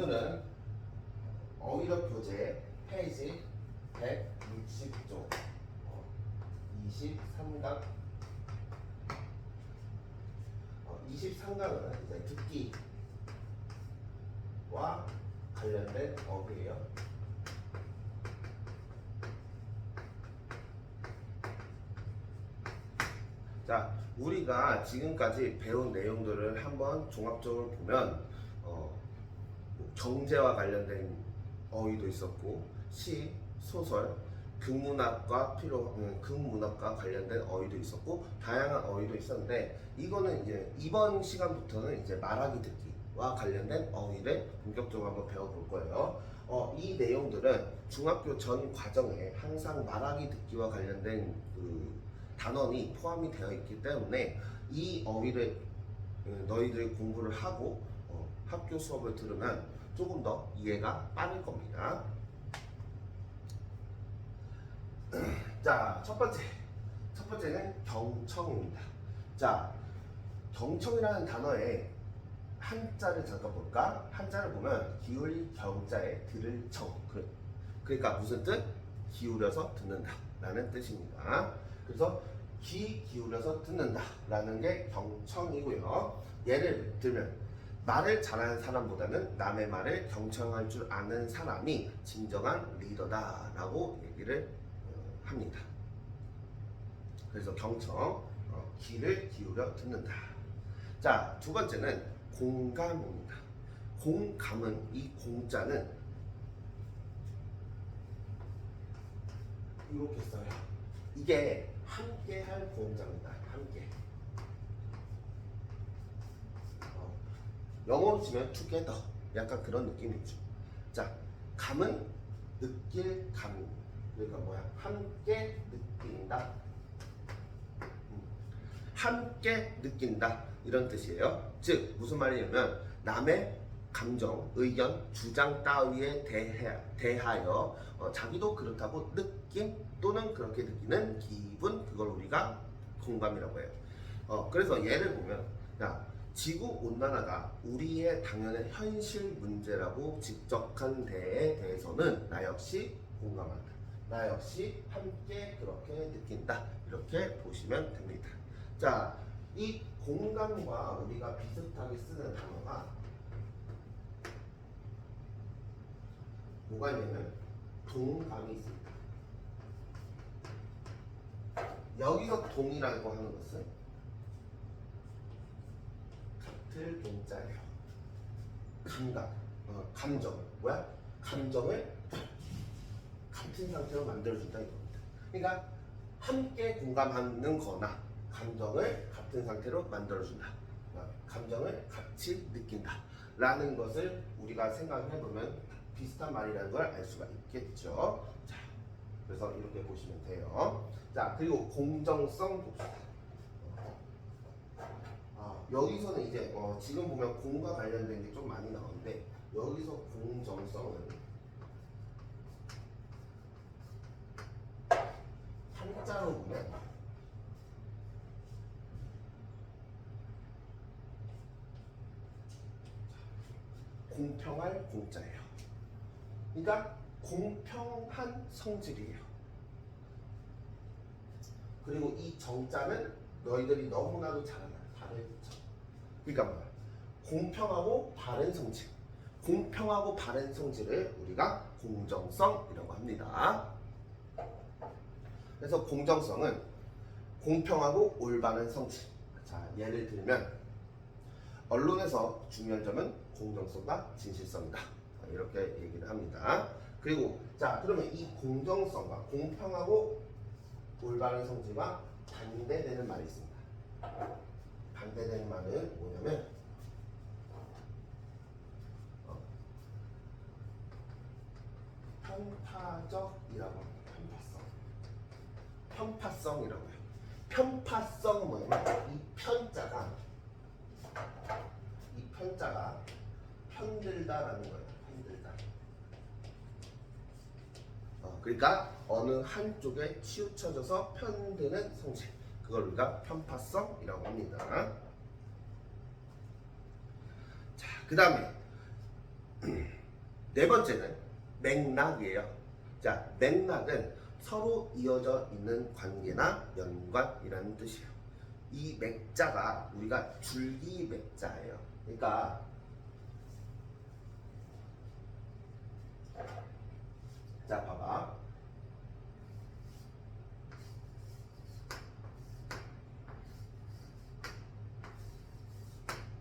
오늘은 어휘력 교재 페이지 160쪽 23강 23강은 이제 듣기와 관련된 어휘예요. 자, 우리가 지금까지 배운 내용들을 한번 종합적으로 보면 경제와 관련된 어휘도 있었고 시, 소설, 극문학과 극문학과 관련된 어휘도 있었고 다양한 어휘도 있었는데 이거는 이제 이번 시간부터는 이제 말하기 듣기와 관련된 어휘를 본격적으로 한번 배워볼 거예요. 이 내용들은 중학교 전 과정에 항상 말하기 듣기와 관련된 단원이 포함이 되어 있기 때문에 이 어휘를 너희들이 공부를 하고 학교 수업을 들으면 조금 더 이해가 빠를 겁니다. 자, 첫 번째는 경청입니다. 자, 경청이라는 단어에 한자를 잠깐 볼까? 한자를 보면 기울 경자에 들을 청. 그러니까 무슨 뜻? 기울여서 듣는다 라는 뜻입니다. 그래서 귀 기울여서 듣는다 라는 게 경청이고요. 예를 들면 말을 잘하는 사람보다는 남의 말을 경청할 줄 아는 사람이 진정한 리더다 라고 얘기를 합니다. 그래서 경청, 귀를 기울여 듣는다. 자, 두 번째는 공감입니다. 공감은 이 공자는 이렇게 써요. 이게 함께 할 공자입니다. 함께. 영어로 치면 together 약간 그런 느낌이죠. 자, 감은 느낄 감. 그러니까 뭐야? 함께 느낀다. 함께 느낀다 이런 뜻이에요. 즉 무슨 말이냐면 남의 감정, 의견, 주장 따위에 대하여 자기도 그렇다고 느낌 또는 그렇게 느끼는 기분, 그걸 우리가 공감이라고 해요. 그래서 예를 보면 지구온난화가 우리의 당연한 현실 문제라고 직접한 데에 대해서는 나 역시 공감한다. 나 역시 함께 그렇게 느낀다. 이렇게 보시면 됩니다. 자, 이 공감과 우리가 비슷하게 쓰는 단어가 뭐가 있냐면 동감이 있습니다. 여기서 동이라고 하는 것은 같을 동자예요. 감각, 감정. 뭐야? 감정을 같은 상태로 만들어준다 이겁니다. 그러니까 함께 공감하는 거나 감정을 같은 상태로 만들어준다. 감정을 같이 느낀다. 라는 것을 우리가 생각해보면 비슷한 말이라는 걸 알 수가 있겠죠. 자, 그래서 이렇게 보시면 돼요. 자, 그리고 공정성 봅시다. 여기서는 이제 지금 보면 공과 관련된 게 좀 많이 나오는데 여기서 공정성은 한자로 보면 공평할 공자예요. 그러니까 공평한 성질이에요. 그리고 이 정자는 너희들이 너무나도 잘 알아. 바른 정. 그러니까 뭐야? 공평하고 바른 성질. 공평하고 바른 성질을 우리가 공정성이라고 합니다. 그래서 공정성은 공평하고 올바른 성질. 자, 예를 들면 언론에서 중요한 점은 공정성과 진실성이다. 이렇게 얘기를 합니다. 그리고 자, 그러면 이 공정성과 공평하고 올바른 성질과 반대되는 말이 있습니다. 반대되는 말은 뭐냐면 편파적이라고 합니다. 편파성이라고 해요. 편파성은 뭐냐면 이 편자가 편들다라는 거예요. 편들다. 그러니까 어느 한쪽에 치우쳐져서 편드는 성질. 그걸 우리가 편파성이라고 합니다. 자, 그 다음에 네 번째는 맥락이에요. 자, 맥락은 서로 이어져 있는 관계나 연관이라는 뜻이에요. 이 맥자가 우리가 줄기 맥자예요. 그러니까 자, 봐봐.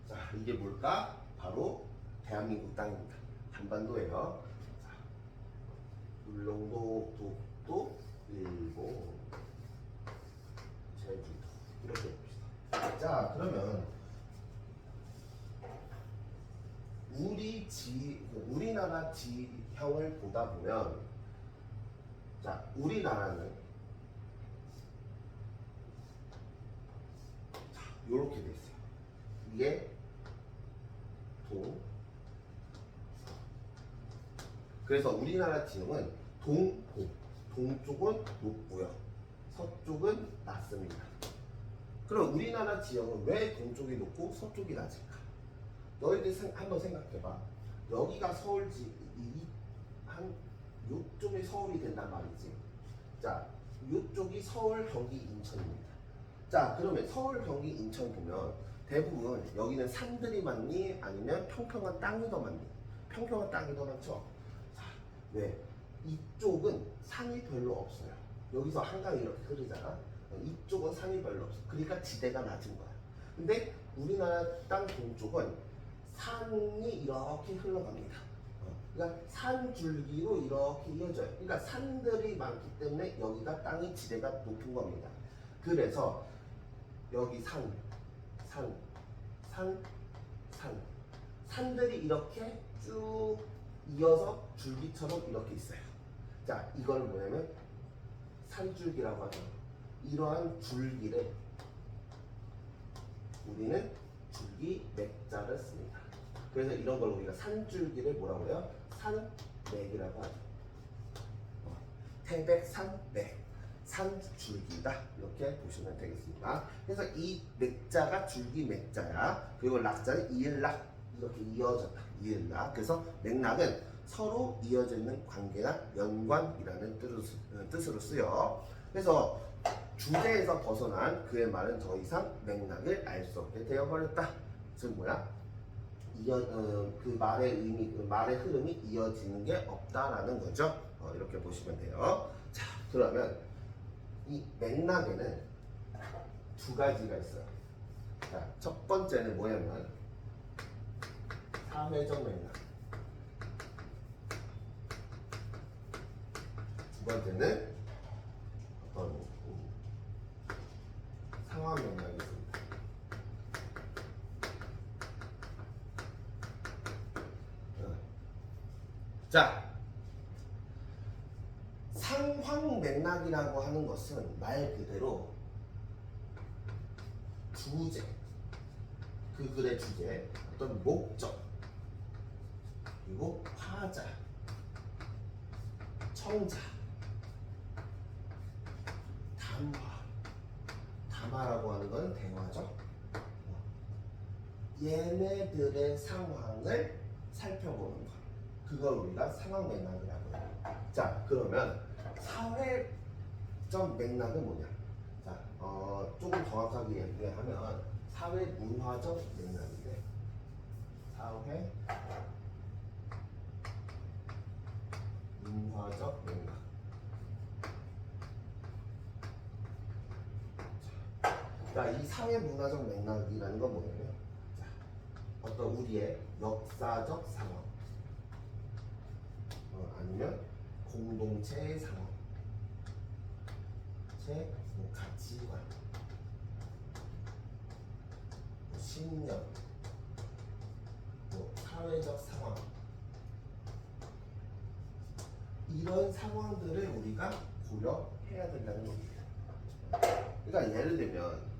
자, 이게 뭘까? 바로 대한민국 땅입니다. 한반도예요. 자, 울릉도, 독도, 일본, 제주도 이렇게 봅시다. 자, 그러면 우리나라 지형을 보다 보면, 자, 우리나라는 자, 요렇게 돼 있어요. 이게 동, 그래서 우리나라 지형은 동쪽은 높고요, 서쪽은 낮습니다. 그럼 우리나라 지형은 왜 동쪽이 높고 서쪽이 낮을까? 너희들 한번 생각해봐. 여기가 서울지, 한 요쪽이 서울이 된단 말이지. 자, 요쪽이 서울, 경기, 인천입니다. 자, 그러면 서울, 경기, 인천 보면 대부분 여기는 산들이 많니? 아니면 평평한 땅이 더 많니? 평평한 땅이 더 많죠? 자, 왜? 이쪽은 산이 별로 없어요. 여기서 한강이 이렇게 흐르잖아. 이쪽은 산이 별로 없어. 그러니까 지대가 낮은 거야. 근데 우리나라 땅 동쪽은 산이 이렇게 흘러갑니다. 그러니까 산줄기로 이렇게 이어져요. 그러니까 산들이 많기 때문에 여기가 땅의 지대가 높은 겁니다. 그래서 여기 산들이 이렇게 쭉 이어서 줄기처럼 이렇게 있어요. 자, 이걸 뭐냐면 산줄기라고 하죠. 이러한 줄기를 우리는 줄기 맥자를 씁니다. 그래서 이런 걸 우리가 산줄기를 뭐라고 해요? 산맥이라고 하죠. 태백산맥, 산줄기다, 이렇게 보시면 되겠습니다. 그래서 이 맥자가 줄기 맥자야. 그리고 락자는 이을락, 이렇게 이어졌다, 이을락. 그래서 맥락은 서로 이어져 있는 관계나 연관이라는 뜻으로 쓰여. 그래서 주제에서 벗어난 그의 말은 더 이상 맥락을 알 수 없게 되어버렸다. 즉 뭐야? 그 말의 의미, 그 말의 흐름이 이어지는 게 없다라는 거죠. 이렇게 보시면 돼요. 자, 그러면 이 맥락에는 두 가지가 있어요. 자, 첫 번째는 뭐냐면 사회적 맥락. 두 번째는 어떤 상황 맥락이 있습니다. 자, 상황 맥락이라고 하는 것은 말 그대로 주제, 그 글의 주제, 어떤 목적, 그리고 화자, 청자, 담화라고 하는 건 대화죠. 얘네들의 상황을 살펴보는 것, 그걸 우리가 상황 맥락이라고 해요. 자, 그러면 사회적 맥락은 뭐냐? 자, 조금 정확하게 얘기하면 사회 문화적 맥락인데, 사회 문화적 맥락. 자, 이 사회 문화적 맥락이라는 건 뭐냐면, 자, 어떤 우리의 역사적 상황, 아니면 공동체의 상황, 뭐 가치관, 뭐 신념, 뭐 사회적 상황, 이런 상황들을 우리가 고려해야 된다는 겁니다. 그러니까 예를 들면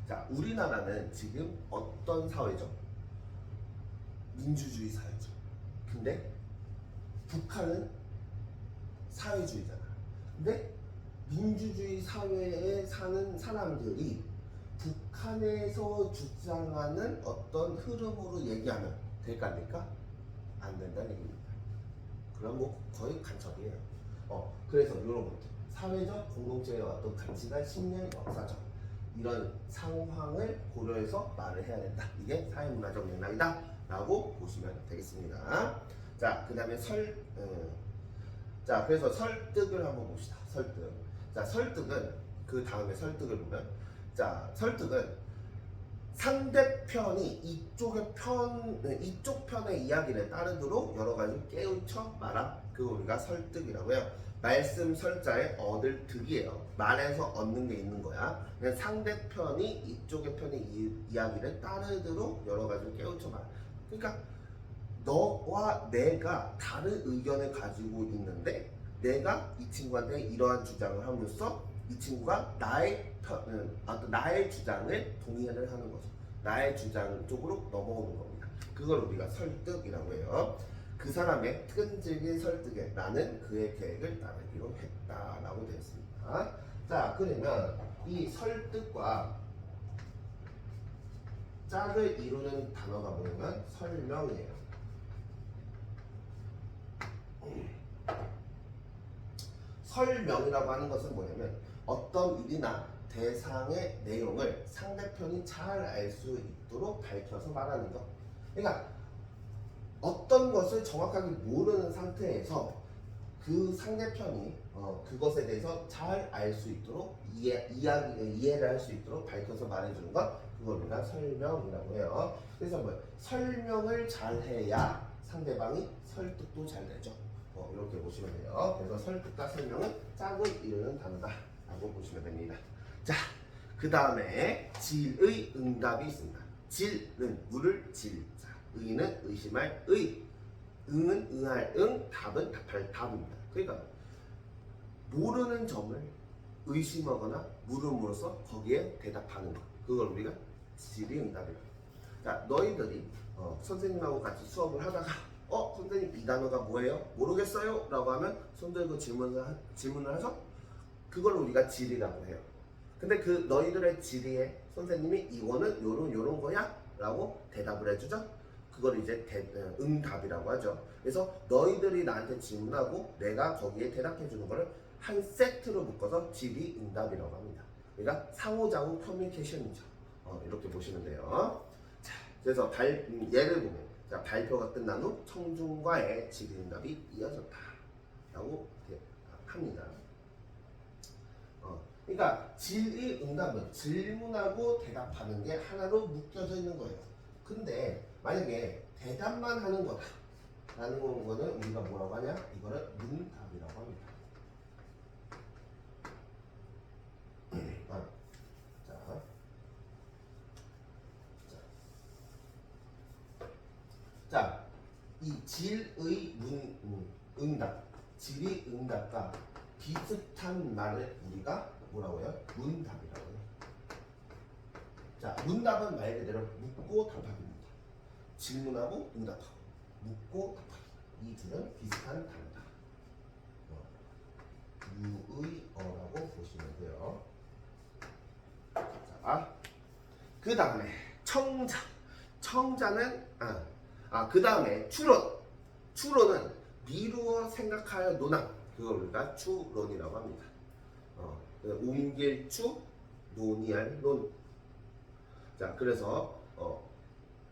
자, 우리나라는 지금 어떤 사회죠? 민주주의 사회죠. 근데 북한은 사회주의잖아. 근데 민주주의 사회에 사는 사람들이 북한에서 주장하는 어떤 흐름으로 얘기하면 될까 안 될까? 안 된다는 얘기입니다. 그럼 뭐 거의 간첩이에요. 그래서 이런 것들 사회적 공동체의 어떤 가치관, 신념, 역사적 이런 상황을 고려해서 말을 해야 된다. 이게 사회문화적 맥락이다 라고 보시면 되겠습니다. 자, 그 다음에 자, 그래서 설득을 한번 봅시다. 설득. 자, 설득은 그 다음에 설득을 보면, 자, 설득은 상대편이 이쪽 편의 이야기를 따르도록 여러 가지 깨우쳐 말함. 그거 우리가 설득이라고 해요. 말씀 설자에 얻을 득이에요. 말에서 얻는 게 있는 거야. 그냥 상대편이 이쪽의 편의 이야기를 따르도록 여러 가지 깨우쳐 말. 그러니까 너와 내가 다른 의견을 가지고 있는데 내가 이 친구한테 이러한 주장을 함으로써 이 친구가 나의 주장을 동의를 하는 거죠. 나의 주장 쪽으로 넘어오는 겁니다. 그걸 우리가 설득이라고 해요. 그 사람의 끈질긴 설득에 나는 그의 계획을 따르기로 했다라고 되어 있습니다. 자, 그러면 이 설득과 짝을 이루는 단어가 뭐냐면 설명이에요. 설명이라고 하는 것은 뭐냐면 어떤 일이나 대상의 내용을 상대편이 잘 알 수 있도록 밝혀서 말하는 것. 그러니까 어떤 것을 정확하게 모르는 상태에서 그 상대편이 그것에 대해서 잘 알 수 있도록 이해를 할 수 있도록 밝혀서 말해주는 것, 그걸 우리가 설명이라고 해요. 그래서 뭐 설명을 잘 해야 상대방이 설득도 잘 되죠. 이렇게 보시면 돼요. 그래서 설득과 설명은 짝을 이루는 단어다라고 보시면 됩니다. 자, 그 다음에 질의 응답이 있습니다. 질은 물을 질자, 의는 의심할 의, 응은 응할 응, 답은 답할 답입니다. 그러니까 모르는 점을 의심하거나 물음으로써 거기에 대답하는 것, 그걸 우리가 질의 응답이라고. 자, 너희들이 선생님하고 같이 수업을 하다가 선생님 이 단어가 뭐예요? 모르겠어요? 라고 하면 손 들고 질문을 해서 그걸 우리가 질이라고 해요. 근데 그 너희들의 질의에 선생님이 이거는 요런 거야? 라고 대답을 해주죠. 그걸 이제 응답이라고 하죠. 그래서 너희들이 나한테 질문하고 내가 거기에 대답해주는 거를 한 세트로 묶어서 질의 응답이라고 합니다. 그러니까 상호작용 커뮤니케이션이죠. 이렇게 보시면 돼요. 자, 그래서 예를 보면 자, 발표가 끝난 후 청중과의 질의응답이 이어졌다 라고 합니다. 그러니까 질의응답은 질문하고 대답하는 게 하나로 묶여져 있는 거예요. 근데 만약에 대답만 하는 거다 라는 거는 우리가 뭐라고 하냐? 이거를 문답이라고 합니다. 자, 이 질의 응답, 질의응답과 비슷한 말을 우리가 뭐라고 해요? 문답이라고 해요. 자, 문답은 말 그대로 묻고 답하기입니다. 질문하고 응답하고 묻고 답하기, 이 둘은 비슷한 단어다. 유의어라고 보시면 돼요. 자, 그 다음에 청자는 그 다음에 추론은 미루어 생각하여 논함, 그걸 우리가 추론이라고 합니다. 옮길 추, 논의할 논. 자, 그래서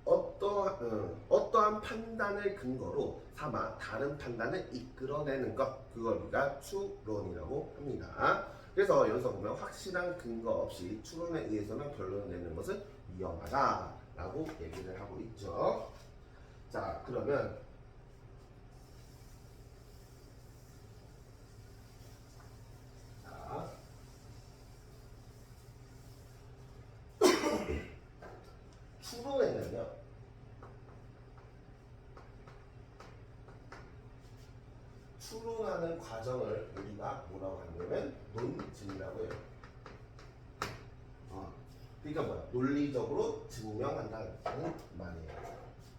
어떠한 판단을 근거로 삼아 다른 판단을 이끌어내는 것, 그걸 우리가 추론이라고 합니다. 그래서 여기서 보면 확실한 근거 없이 추론에 의해서는 결론을 내는 것은 위험하다라고 얘기를 하고 있죠. 자, 그러면 추론에는요, 추론하는 과정을 우리가 뭐라고 하냐면 논증이라고 해요. 그러니까 뭐야? 논리적으로 증명한다는 말이에요.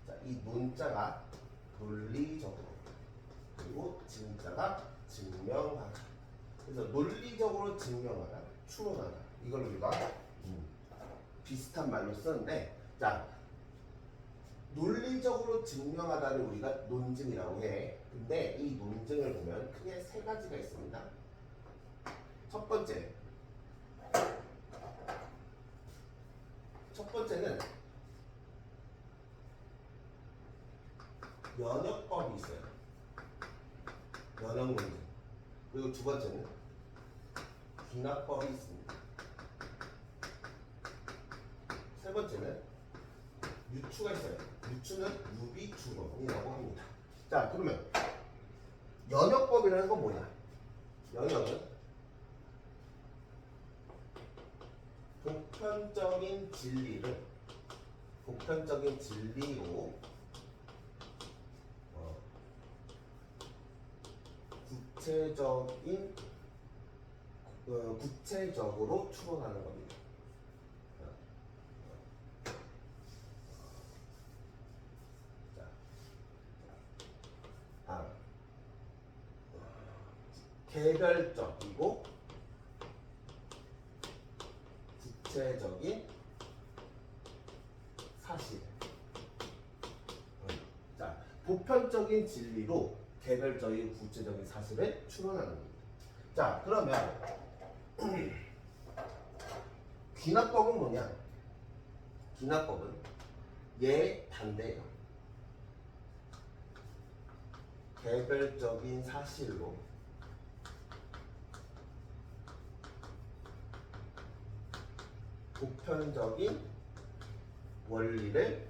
자, 이 논자가 논리적으로, 그리고 증자가 증명하다. 그래서 논리적으로 증명하다, 추론하다. 이걸 우리가 비슷한 말로 쓰는데, 자, 논리적으로 증명하다를 우리가 논증이라고 해. 근데 이 논증을 보면 크게 세 가지가 있습니다. 첫 번째는 연역법이 있어요. 연역 논증. 그리고 두 번째는 귀납법이 있습니다. 세 번째는 유추가 있어요. 유추는 유비추론이라고 합니다. 자, 그러면 연역법이라는 건 뭐냐? 연역은 보편적인 진리로 구체적으로 추론하는 겁니다. 개별적이고 구체적인 사실. 자, 보편적인 진리로 개별적인 구체적인 사실을 추론하는 겁니다. 자, 그러면 귀납법은 뭐냐? 귀납법은 얘 반대예요. 개별적인 사실로 보편적인 원리를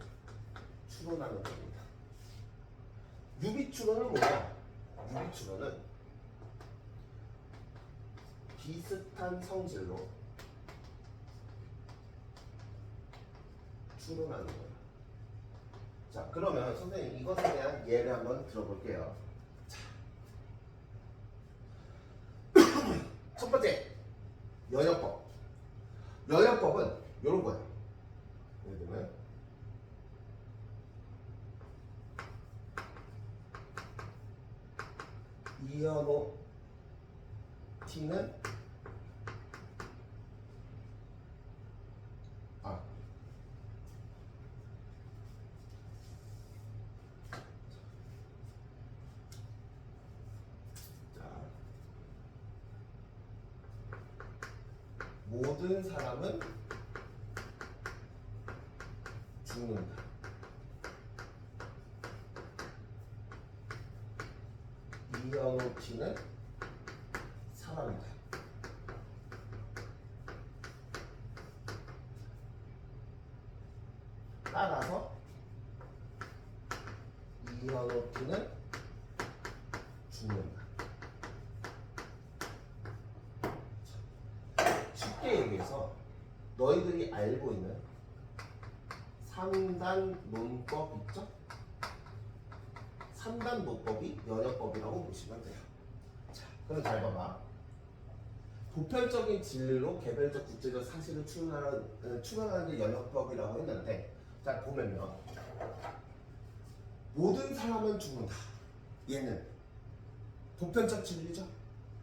추론하는 겁니다. 유비추론은 뭐냐? 유비추론은 비슷한 성질로 추론하는 거예요. 자, 그러면 선생님 이것에 대한 예를 한번 들어볼게요. 자. 첫 번째, 연역법. 연역법은 이런 거예요. 예를 들면 이연호 T는 모든 사람은 죽는다. 이연호 T는 사람이다. 따라서 이연호 T는 죽는다. 쉽게 얘기해서 너희들이 알고 있는 3단 논법 있죠? 3단 논법이 연역법이라고 보시면 돼요. 자, 그럼 잘 봐봐. 보편적인 진리로 개별적 구체적 사실을 추론하는 게 연역법이라고 했는데, 자 보면요, 모든 사람은 죽는다. 얘는 보편적 진리죠.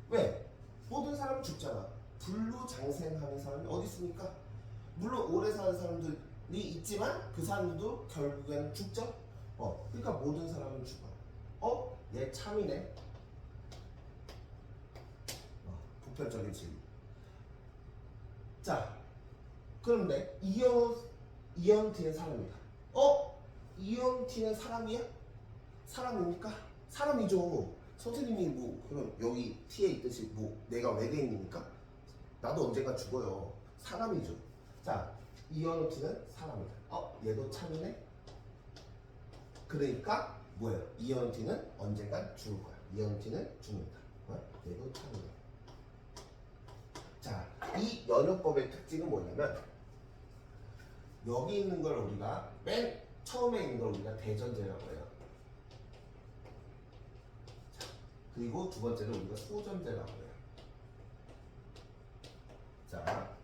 왜? 모든 사람은 죽잖아. 불루장생하는 사람이 어디 있습니까? 물론 오래 사는 사람들이 있지만 그 사람들도 결국에는 죽죠. 그러니까 모든 사람은 죽어. 얘 참이네. 보편적인 진리. 자, 그런데 이연티는 사람이다. 이연티는 사람이야? 사람입니까? 사람이죠. 선생님이 뭐 그럼 여기 T에 있듯이 뭐 내가 외계인입니까? 나도 언젠가 죽어요. 사람이죠. 자, 이연티는 사람이다. 얘도 참이네. 그러니까 뭐예요? 이연티는 언젠간 죽을 거야. 이연티는 죽는다. 얘도 참이네. 자, 이 연역법의 특징은 뭐냐면 여기 있는 걸 우리가 맨 처음에 있는 걸 우리가 대전제라고 해요. 자, 그리고 두 번째는 우리가 소전제라고 해요. 자,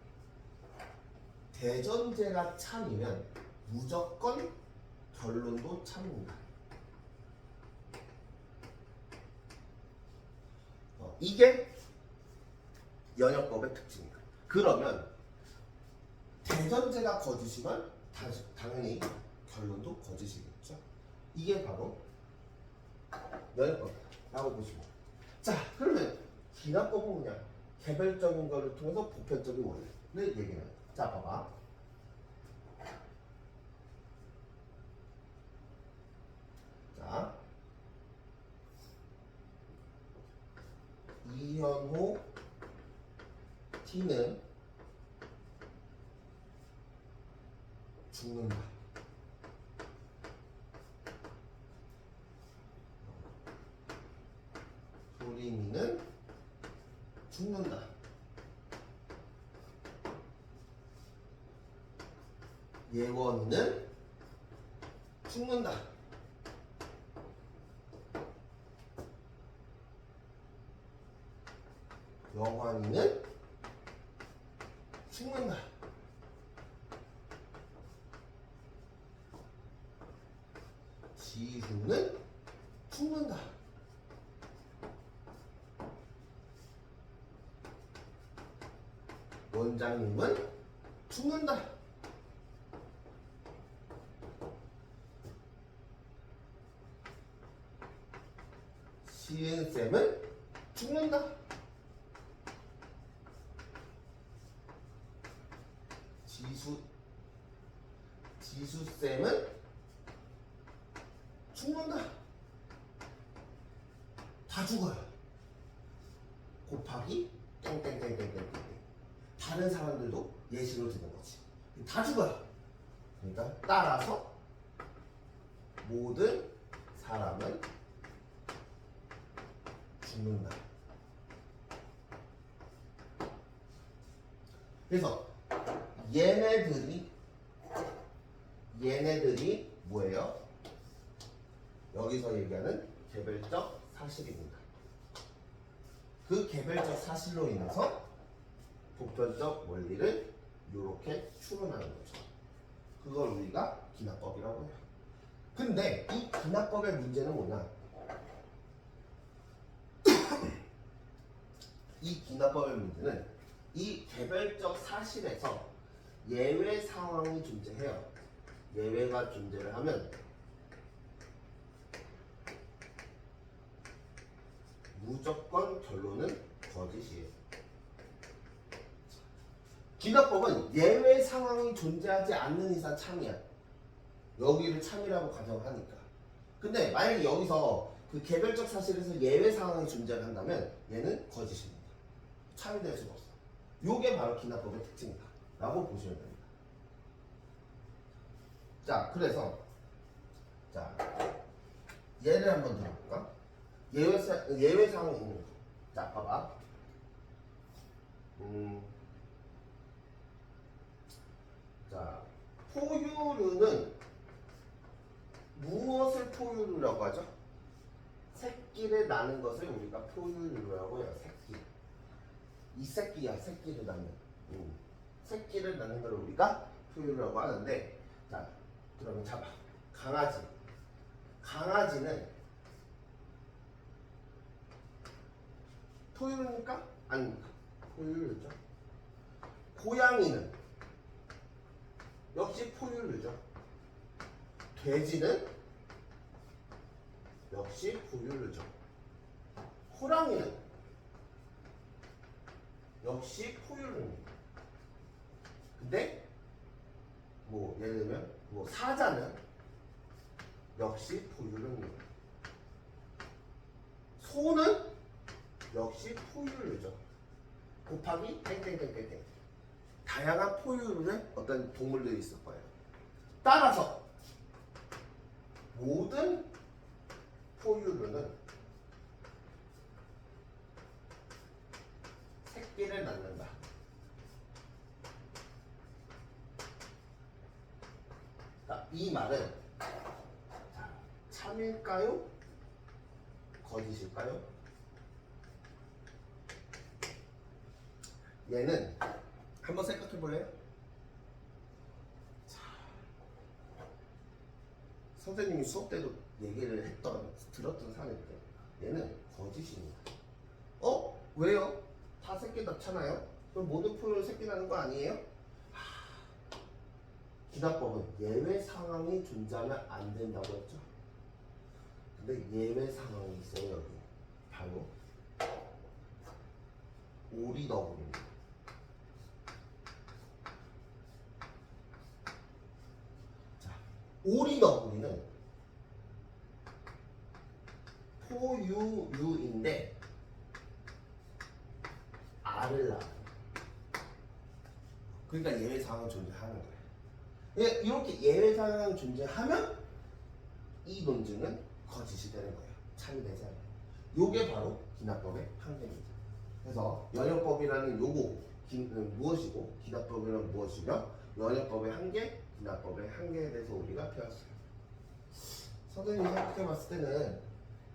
대전제가 참이면 무조건 결론도 참입니다. 이게 연역법의 특징이다. 그러면 대전제가 거짓이면 당연히 결론도 거짓이겠죠. 이게 바로 연역법이라고 보시면. 자, 그러면 기납법은 뭐냐? 개별적인 것을 통해서 보편적인 원리를 얘기해요. 자, 봐봐. 자, 이현호 T는 죽는다. 소림이는 죽는다. 예원이는 죽는다. 영환이는 죽는다. 지수는 죽는다. 원장님은 죽는다. 시은쌤은 죽는다. 지수쌤은 죽는다. 다 죽어요. 곱하기 땡땡땡땡땡땡. 다른 사람들도 예시로 드는 거지. 다 죽어요. 그러니까 따라서 모든 사람은 죽는다. 그래서 얘네들이 뭐예요? 여기서 얘기하는 개별적 사실입니다. 그 개별적 사실로 인해서 보편적 원리를 이렇게 추론하는 거죠. 그걸 우리가 기납법이라고 해요. 근데 이 기납법의 문제는 뭐냐? 이 기납법의 문제는 이 개별적 사실에서 예외 상황이 존재해요. 예외가 존재를 하면 무조건 결론은 거짓이에요. 기납법은 예외 상황이 존재하지 않는 이상 참이야. 여기를 참이라고 가정하니까. 근데 만약에 여기서 그 개별적 사실에서 예외 상황이 존재한다면 얘는 거짓입니다. 참이 될 수가 없어. 요게 바로 기납법의 특징이다 라고 보시면 됩니다. 자, 그래서 자 예를 한번 들어볼까? 예외 상황이 있는 거. 자, 봐봐. 자, 포유류는 무엇을 포유류라고 하죠? 새끼를 낳는 것을 우리가 포유류라고 해요. 새끼. 이 새끼야, 새끼를 낳는. 새끼를 낳는 걸 우리가 포유류라고 하는데, 자, 그러면 잡아. 강아지. 강아지는 포유류입니까? 아닙니까? 포유류죠. 고양이는 역시 포유류죠. 돼지는 역시 포유류죠. 호랑이는 역시 포유류입니다. 근데 뭐 예를 들면 뭐 사자는 역시 포유류입니다. 소는 역시 포유류죠. 곱하기 땡땡땡땡땡. 다양한 포유류의 어떤 동물들이 있을 거예요. 따라서 모든 포유류는 새끼를 낳는다. 자, 이 말은 참일까요? 거짓일까요? 얘는 한번 생각해 볼래요? 선생님이 수업 때도 얘기를 들었던 사례인데 얘는 거짓입니다. 왜요? 다 새끼 낳잖아요. 그럼 모든 포유는 새끼 낳는 거 아니에요? 기납법은 예외 상황이 존재하면 안 된다고 했죠. 근데 예외 상황이 있어요. 여기 바로 오리 너구리입니다. 자, 오리 너구리는 포유류인데 알을 낳아요. 그러니까 예외 상황은 존재하는 거예요. 이렇게 예외 상황이 존재하면 이 논증은 거짓이 되는 거예요. 참되지 않아요. 요게 바로 기납법의 한계입니다. 그래서 연역법이라는 요거 무엇이고 기납법이란 무엇이며 연역법의 한계, 기납법의 한계에 대해서 우리가 배웠어요. 선생님이 생각해봤을 때는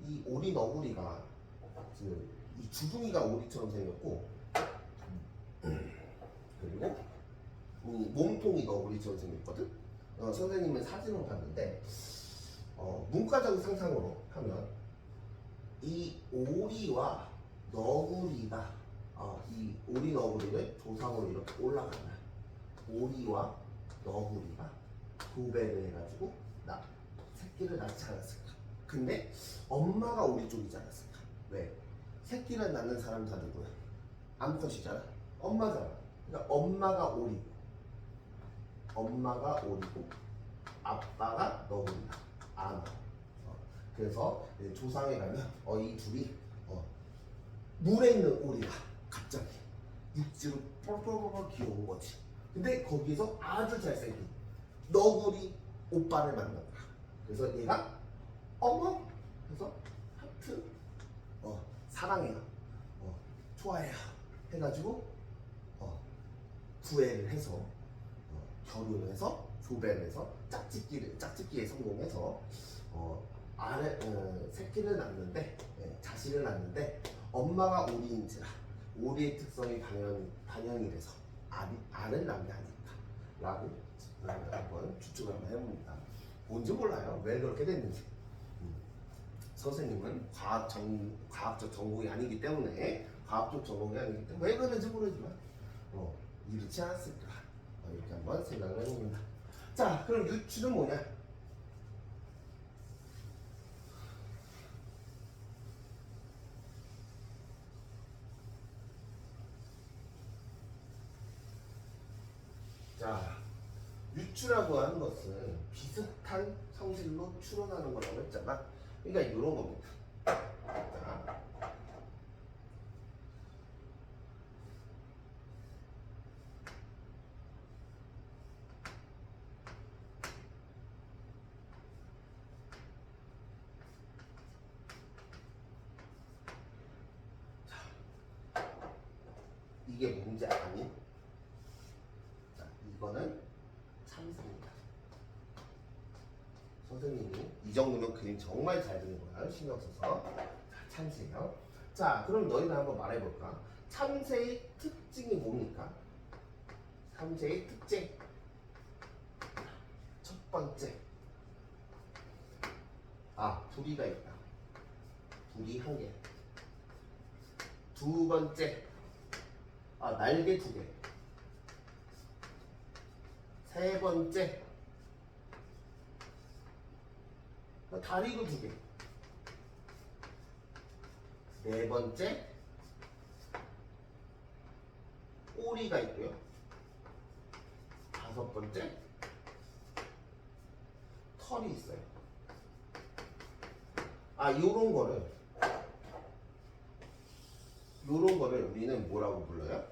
이 오리 너구리가 이 주둥이가 오리처럼 생겼고 그리고 몸통이 너구리처럼 생겼거든. 선생님은 사진을 봤는데 문과적 상상으로 하면 이 오리와 너구리가 이 오리 너구리를 조상으로 이렇게 올라가면 오리와 너구리가 교배를 해가지고 새끼를 낳지 않았을까? 근데 엄마가 오리 쪽이지 않았을까? 왜? 새끼를 낳는 사람 다 누구야? 암컷이잖아. 엄마잖아. 그러니까 엄마가 오리고 아빠가 너구리다. 아마. 그래서 조상에 가면 이 둘이 물에 있는 오리가 갑자기 육지로 뻘뻘뻘 기어온 거지. 근데 거기서 아주 잘생긴 너구리 오빠를 만난 거야. 그래서 얘가 어머 해서 하트 사랑해요, 좋아해요 해가지고 구애를 해서 결혼을 해서 교배를 해서 짝짓기에 성공해서 새끼를 낳는데 자식을 낳는데 엄마가 오리인지라 오리의 특성이 반영이 돼서 알을 낳는 게 아닐까라고 한번 추측을 한번 해봅니다. 뭔지 몰라요. 왜 그렇게 됐는지. 선생님은 과학적 전공이 아니기 때문에 왜 그런지 모르지만 이렇지 않았을까 이렇게 한번 생각을 해봅니다. 자, 그럼 유추는 뭐냐? 자, 유추라고 하는 것은 비슷한 성질로 추론하는 거라고 했잖아. 그러니까 이런 겁니다. 자, 이게 뭔지 아니? 자, 이거는 참새입니다. 선생님이 이 정도면 그림 정말 잘 그린 거야. 신경 써서. 자, 참새요. 자, 그럼 너희는 한번 말해볼까? 참새의 특징이 뭡니까? 참새의 특징. 첫 번째. 부리가 있다. 부리 한 개. 두 번째. 날개 두 개. 세 번째. 다리도 두 개. 네 번째. 꼬리가 있고요. 다섯 번째. 털이 있어요. 요런 거를 우리는 뭐라고 불러요?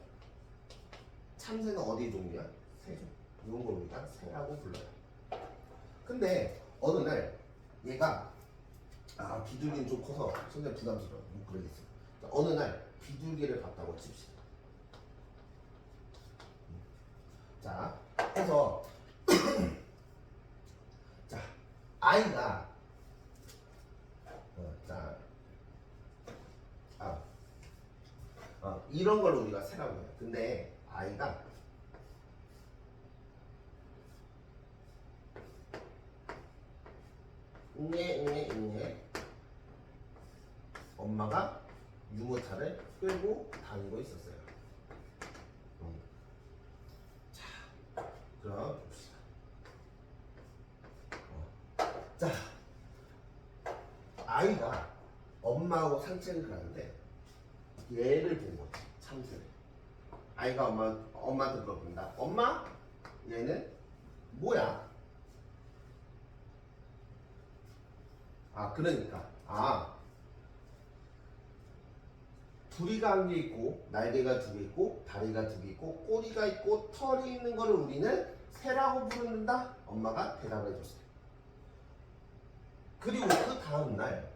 참새는 어디 종류야? 새죠. 요런 걸 우리가 새라고 불러요. 근데 어느 날 얘가 비둘기는 좀 커서 선생님 부담스러워. 못 그러겠어요. 어느 날 비둘기를 봤다고 칩시다. 자, 해서 자, 아이가 이런 걸 우리가 새라고 해요. 근데 아이가 응애 엄마가 유모차를 끌고 다니고 있었어요. 자, 그럼 봅시다. 자, 아이가 엄마하고 산책을 가는데 얘를 본 거지, 참새를. 아이가 엄마한테 물어본다. 엄마, 얘는 뭐야? 그러니까 부리가 한 개 있고 날개가 두 개 있고 다리가 두 개 있고 꼬리가 있고 털이 있는 거를 우리는 새라고 부른다. 엄마가 대답을 해줬어요. 그리고 그 다음 날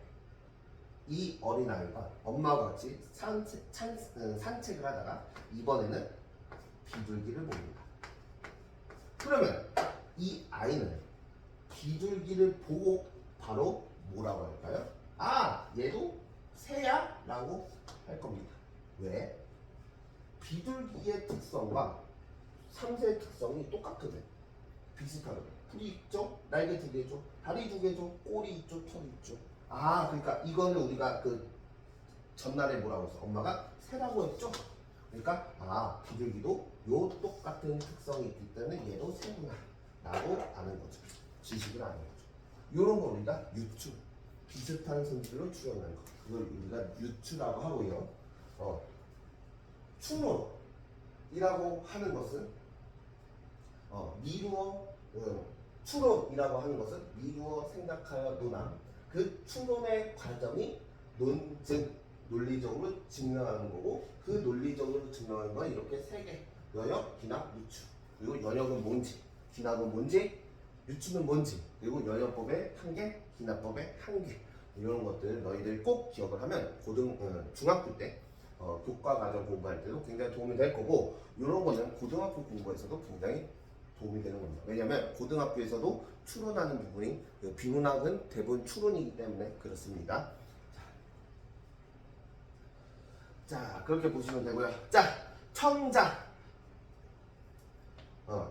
이 어린아이가 엄마와 같이 산책을 하다가 이번에는 비둘기를 봅니다. 그러면 이 아이는 비둘기를 보고 바로 뭐라고 할까요? 얘도 새야? 라고 할 겁니다. 왜? 비둘기의 특성과 참새의 특성이 똑같거든. 비슷하거든. 불이 있죠? 날개 두 개죠? 다리 두 개죠? 꼬리 있죠? 털이 있죠? 그러니까 이거는 우리가 그 전날에 뭐라고 했어? 엄마가 새라고 했죠? 그러니까 비둘기도 요 똑같은 특성이 있기 때문에 얘도 새구나 라고 아는 거죠. 지식을 아는 거죠. 요런 거 우리가 유추, 비슷한 성질로 추론하는 거, 그걸 우리가 유추라고 하고요. 추론이라고 하는 것은 추론이라고 하는 것은 미루어 생각하여 논함. 그 추론의 과정이 논증, 논리적으로 증명하는 거고, 그 논리적으로 증명하는 건 이렇게 세 개: 연역, 기납, 유추. 그리고 연역은 뭔지, 기납은 뭔지, 유추는 뭔지, 그리고 연역법의 한계, 기납법의 한계. 이런 것들 너희들 꼭 기억을 하면 중학교 때 교과 과정 공부할 때도 굉장히 도움이 될 거고, 이런 거는 고등학교 공부에서도 굉장히 도움이 되는 겁니다. 왜냐하면 고등학교에서도 추론하는 부분이 비문학은 대부분 추론이기 때문에 그렇습니다. 자, 그렇게 보시면 되고요. 자, 청자.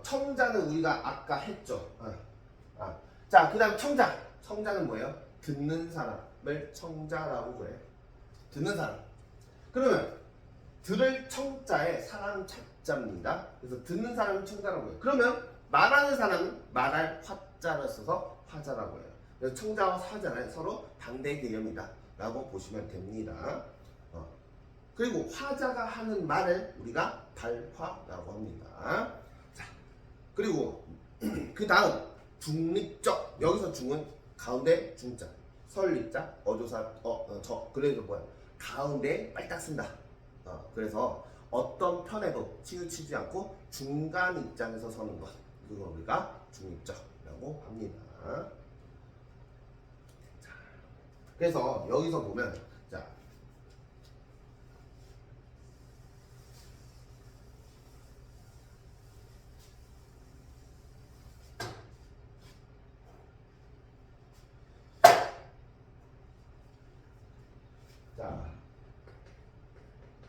청자는 우리가 아까 했죠. 자, 그 다음 청자. 청자는 뭐예요? 듣는 사람을 청자라고 그래요. 듣는 사람. 그러면 들을 청자에 사람 자입니다. 그래서 듣는 사람은 청자라고 해요. 그러면 말하는 사람은 말할 화자를 써서 화자라고 해요. 그래서 청자와 화자는 서로 반대 개념이다 라고 보시면 됩니다. 그리고 화자가 하는 말을 우리가 발화라고 합니다. 자, 그리고 그 다음 중립적. 여기서 중은 가운데 중자, 설립자, 어조사, 그래서 뭐야? 가운데에 빨딱 쓴다. 그래서 어떤 편에도 치우치지 않고 중간 입장에서 서는 것, 그걸 우리가 중립적이라고 합니다. 자, 그래서 여기서 보면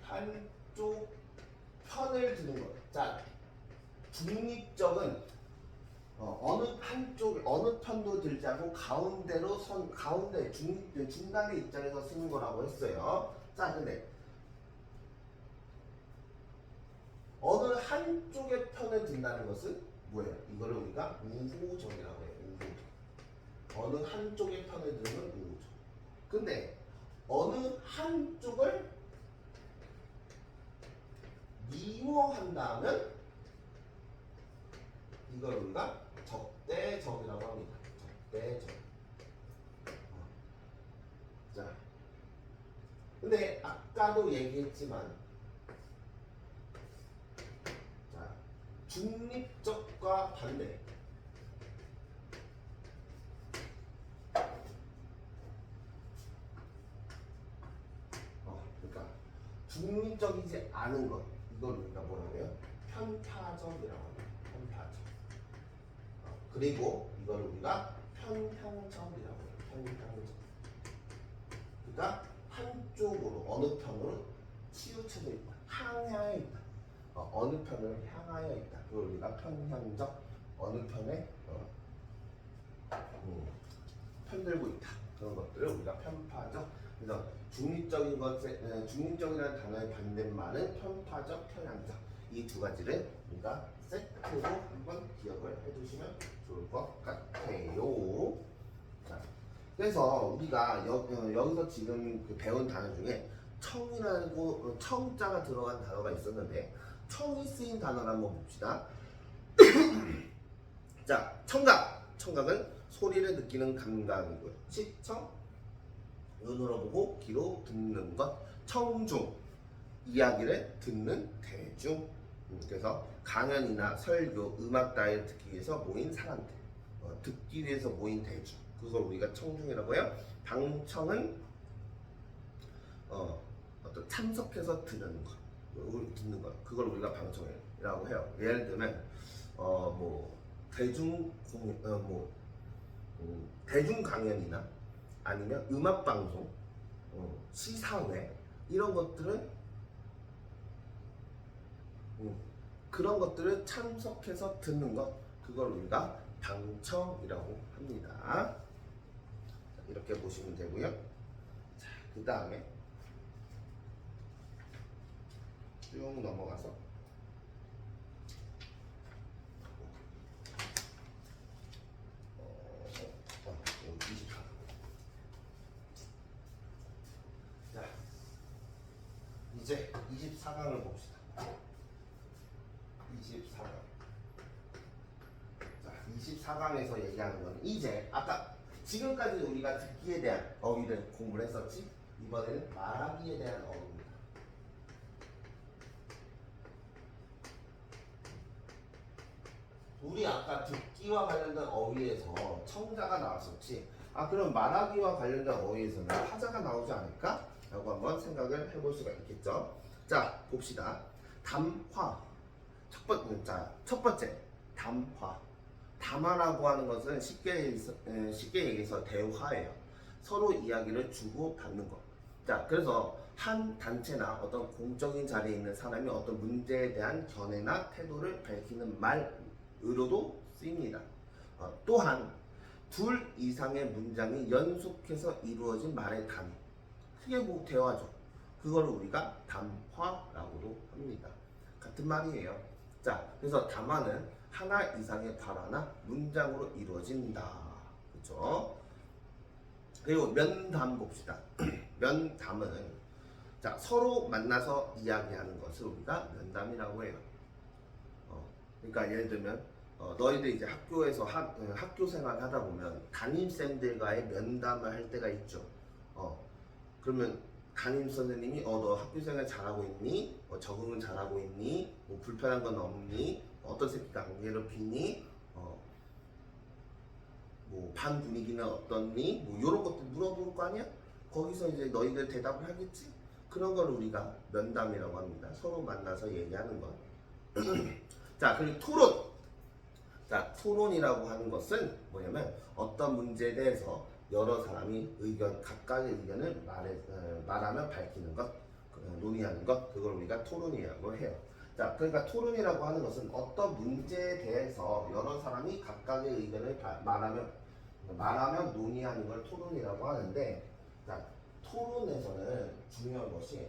한쪽 편을 드는 것. 자, 중립적은 어느 편도 들지 않고 가운데 중간의 입장에서 쓰는 거라고 했어요. 자, 근데 어느 한쪽의 편을 든다는 것은 뭐예요? 이거를 우리가 우호적이라고 해요. 우호적. 어느 한쪽의 편을 드는 건 우호적. 근데 어느 한쪽을 미워한다면 이걸 우리가 적대적이라고 합니다. 적대적. 자, 근데 아까도 얘기했지만, 자, 중립적과 반대. 그러니까 중립적이지 않은 것, 이걸 우리가 뭐라고 해요? 편파적이라고 합니다. 편파적. 그리고 이걸 우리가 편향적이라고 해요. 편향적. 그러니까 한쪽으로, 어느 편으로 치우쳐져 있다. 향하여 있다. 어느 편을 향하여 있다. 그걸 우리가 편향적, 어느 편에 편들고 있다. 그런 것들을 우리가 편파적. 그래서 중립적이라는 단어의 반대말은 편파적, 편향적. 이 두 가지를 우리가 세트로 한번 기억을 해두시면 좋을 것 같아요. 자, 그래서 우리가 여기서 지금 그 배운 단어 중에 청이라고 청자가 들어간 단어가 있었는데 청이 쓰인 단어를 한번 봅시다. 자, 청각. 청각은 소리를 느끼는 감각이고요. 시청, 눈으로 보고 귀로 듣는 것. 청중, 이야기를 듣는 대중. 그래서 강연이나 설교, 음악 따위를 듣기 위해서 모인 사람들, 듣기 위해서 모인 대중. 그걸 우리가 청중이라고 해요. 방청은 어떤 참석해서 듣는 것, 그걸 우리가 방청이라고 해요. 예를 들면 뭐 대중 강연이나 아니면 음악 방송, 시사회 이런 것들은 그런 것들을 참석해서 듣는 것, 그걸 우리가 방청이라고 합니다. 이렇게 보시면 되고요. 자, 그 다음에 쭉 넘어가서 여기 24. 자, 이제 24강을 봅시다. 24강. 자, 24강에서 얘기하는 건 이제 아까 지금까지 우리가 듣기에 대한 어휘를 공부를 했었지. 이번에는 말하기에 대한 어휘입니다. 우리 아까 듣기와 관련된 어휘에서 청자가 나왔었지. 그럼 말하기와 관련된 어휘에서는 하자가 나오지 않을까? 라고 한번 생각을 해볼 수가 있겠죠. 자, 봅시다. 담화. 첫 번째, 담화. 담화라고 하는 것은 쉽게 얘기해서 대화예요. 서로 이야기를 주고 받는 것. 자, 그래서 한 단체나 어떤 공적인 자리에 있는 사람이 어떤 문제에 대한 견해나 태도를 밝히는 말으로도 쓰입니다. 또한 둘 이상의 문장이 연속해서 이루어진 말의 단위. 크게 뭐 대화죠. 그걸 우리가 담화라고도 합니다. 같은 말이에요. 자, 그래서 담화는 하나 이상의 발화나 문장으로 이루어진다. 그렇죠? 그리고 면담 봅시다. 면담은 자, 서로 만나서 이야기하는 것을 우리가 면담이라고 해요. 그러니까 예를 들면 너희들 이제 학교에서 학교 생활 하다 보면 담임쌤들과의 면담을 할 때가 있죠. 그러면 담임 선생님이 너 학교 생활 잘하고 있니? 적응은 잘하고 있니? 뭐 불편한 건 없니? 어떤 새끼가 안 괴롭히니? 뭐 반 분위기는 어떻니? 뭐 이런 것들 물어볼 거 아니야? 거기서 이제 너희들 대답을 하겠지? 그런 걸 우리가 면담이라고 합니다. 서로 만나서 얘기하는 것. 자, 그리고 토론. 자, 토론이라고 하는 것은 뭐냐면 어떤 문제에 대해서 여러 사람이 각각의 의견을 말하며 밝히는 것, 논의하는 것, 그걸 우리가 토론이라고 해요. 자, 그러니까 토론이라고 하는 것은 어떤 문제에 대해서 여러 사람이 각각의 의견을 말하며 논의하는 걸 토론이라고 하는데, 자, 토론에서는 중요한 것이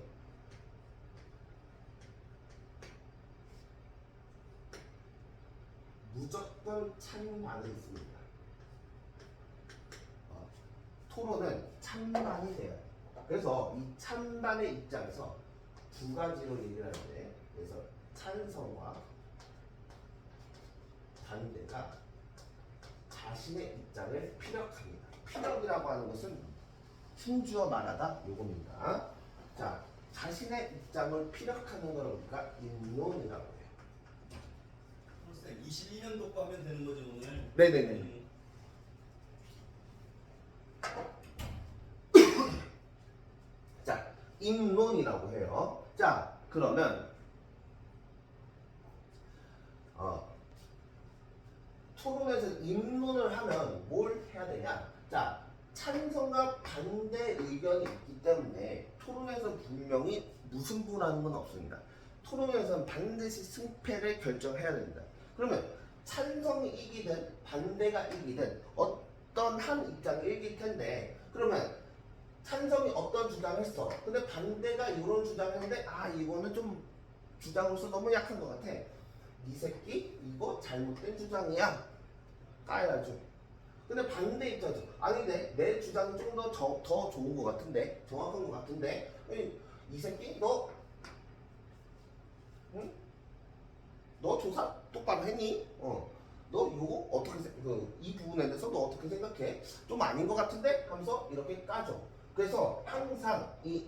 무조건 찬반이 있습니다. 토론은 찬반이 돼요. 그래서 이 찬반의 입장에서 두 가지로 얘기를 하는데, 그래서 찬성과 반대가 자신의 입장을 피력합니다. 피력이라고 하는 것은 힘주어 말하다 요겁니다. 자, 자신의 입장을 피력하는 걸 우리가 인론이라고 해요. 22년도 거 하면 되는 거죠 오늘? 네네네. 자, 인론이라고 해요. 자, 그러면 토론에서 인론을 하면 뭘 해야 되냐? 자, 찬성과 반대 의견이 있기 때문에 토론에서 분명히 무승부라는 건 없습니다. 토론에서는 반드시 승패를 결정해야 됩니다. 그러면 찬성이 이기든 반대가 이기든 어떤 한 입장이 이길 텐데, 그러면 찬성이 어떤 주장을 했어. 근데 반대가 이런 주장을 했는데 아 이거는 좀 주장으로서 너무 약한 것 같아. 이 새끼 이거 잘못된 주장이야. 까야죠. 근데 반대 입장에서 아니 내 주장이 좀 더 좋은 것 같은데 정확한 것 같은데 이 새끼 너 응? 너 조사 똑바로 했니? 너 이거 어떻게 이 부분에 대해서 너 어떻게 생각해? 좀 아닌 것 같은데? 하면서 이렇게 까죠. 그래서 항상 이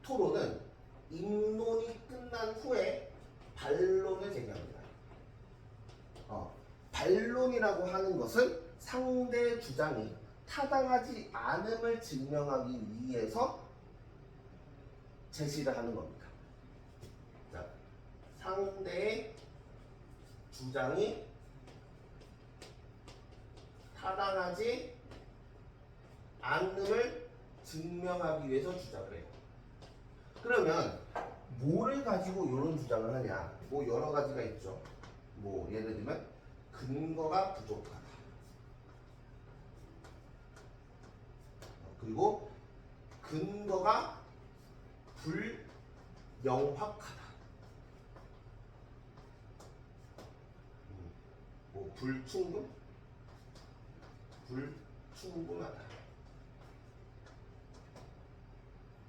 토론은 입론이 끝난 후에 반론을 제기합니다. 반론이라고 하는 것은 상대 주장이 타당하지 않음을 증명하기 위해서 제시를 하는 겁니다. 자, 상대의 주장이 타당하지 않음을 증명하기 위해서 주장을 해요. 그러면 뭐를 가지고 이런 주장을 하냐? 뭐 여러 가지가 있죠. 뭐 예를 들면 근거가 부족하다. 그리고 근거가 불명확하다. 뭐 불충분하다.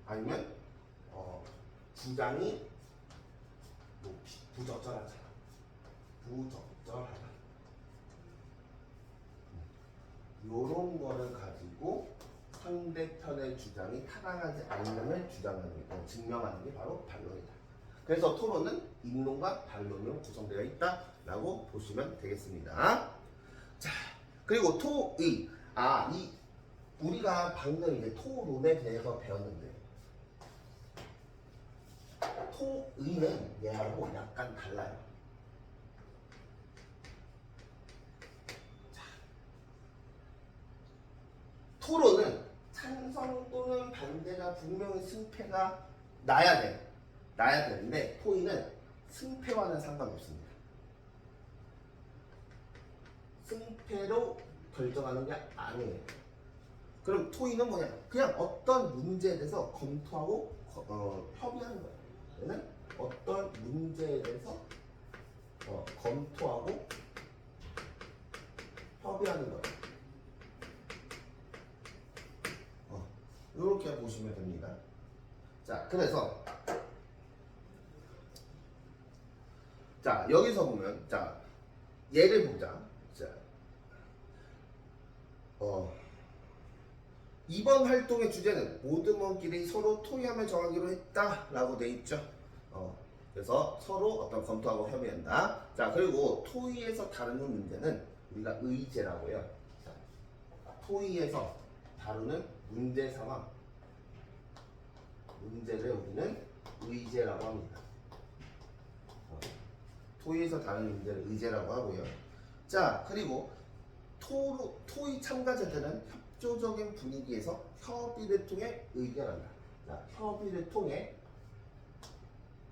아니면 주장이 뭐 부적절하다. 요런 거를 가지고 상대편의 주장이 타당하지 않음을 증명하는 게 바로 반론이다. 그래서 토론은 입론과 반론으로 구성되어 있다라고 보시면 되겠습니다. 자, 그리고 우리가 방금 이제 토론에 대해서 배웠는데 토의는 얘하고 약간 달라요. 자, 토론은 찬성 또는 반대가 분명히 승패가 나야 되는데 토의는 승패와는 상관없습니다. 승패로 결정하는 게 아니에요. 그럼 토의는 뭐냐? 그냥 어떤 문제에 대해서 검토하고 협의하는 거예요. 얘는 어떤 문제에 대해서 검토하고 협의하는 거예요. 이렇게 보시면 됩니다. 자, 그래서 자 여기서 보면 자 예를 보자. 자, 이번 활동의 주제는 모두먼끼리 서로 토의하며 정하기로 했다라고 돼 있죠. 그래서 서로 어떤 검토하고 협의한다. 자, 그리고 토의에서 다루는 문제는 우리가 의제라고 해요. 자, 토의에서 다루는 문제 상황, 문제를 우리는 의제라고 합니다. 토의에서 다루는 문제를 의제라고 하고요. 자, 그리고 토의 참가자들은 협조적인 분위기에서 협의를 통해 의견한다. 자, 협의를 통해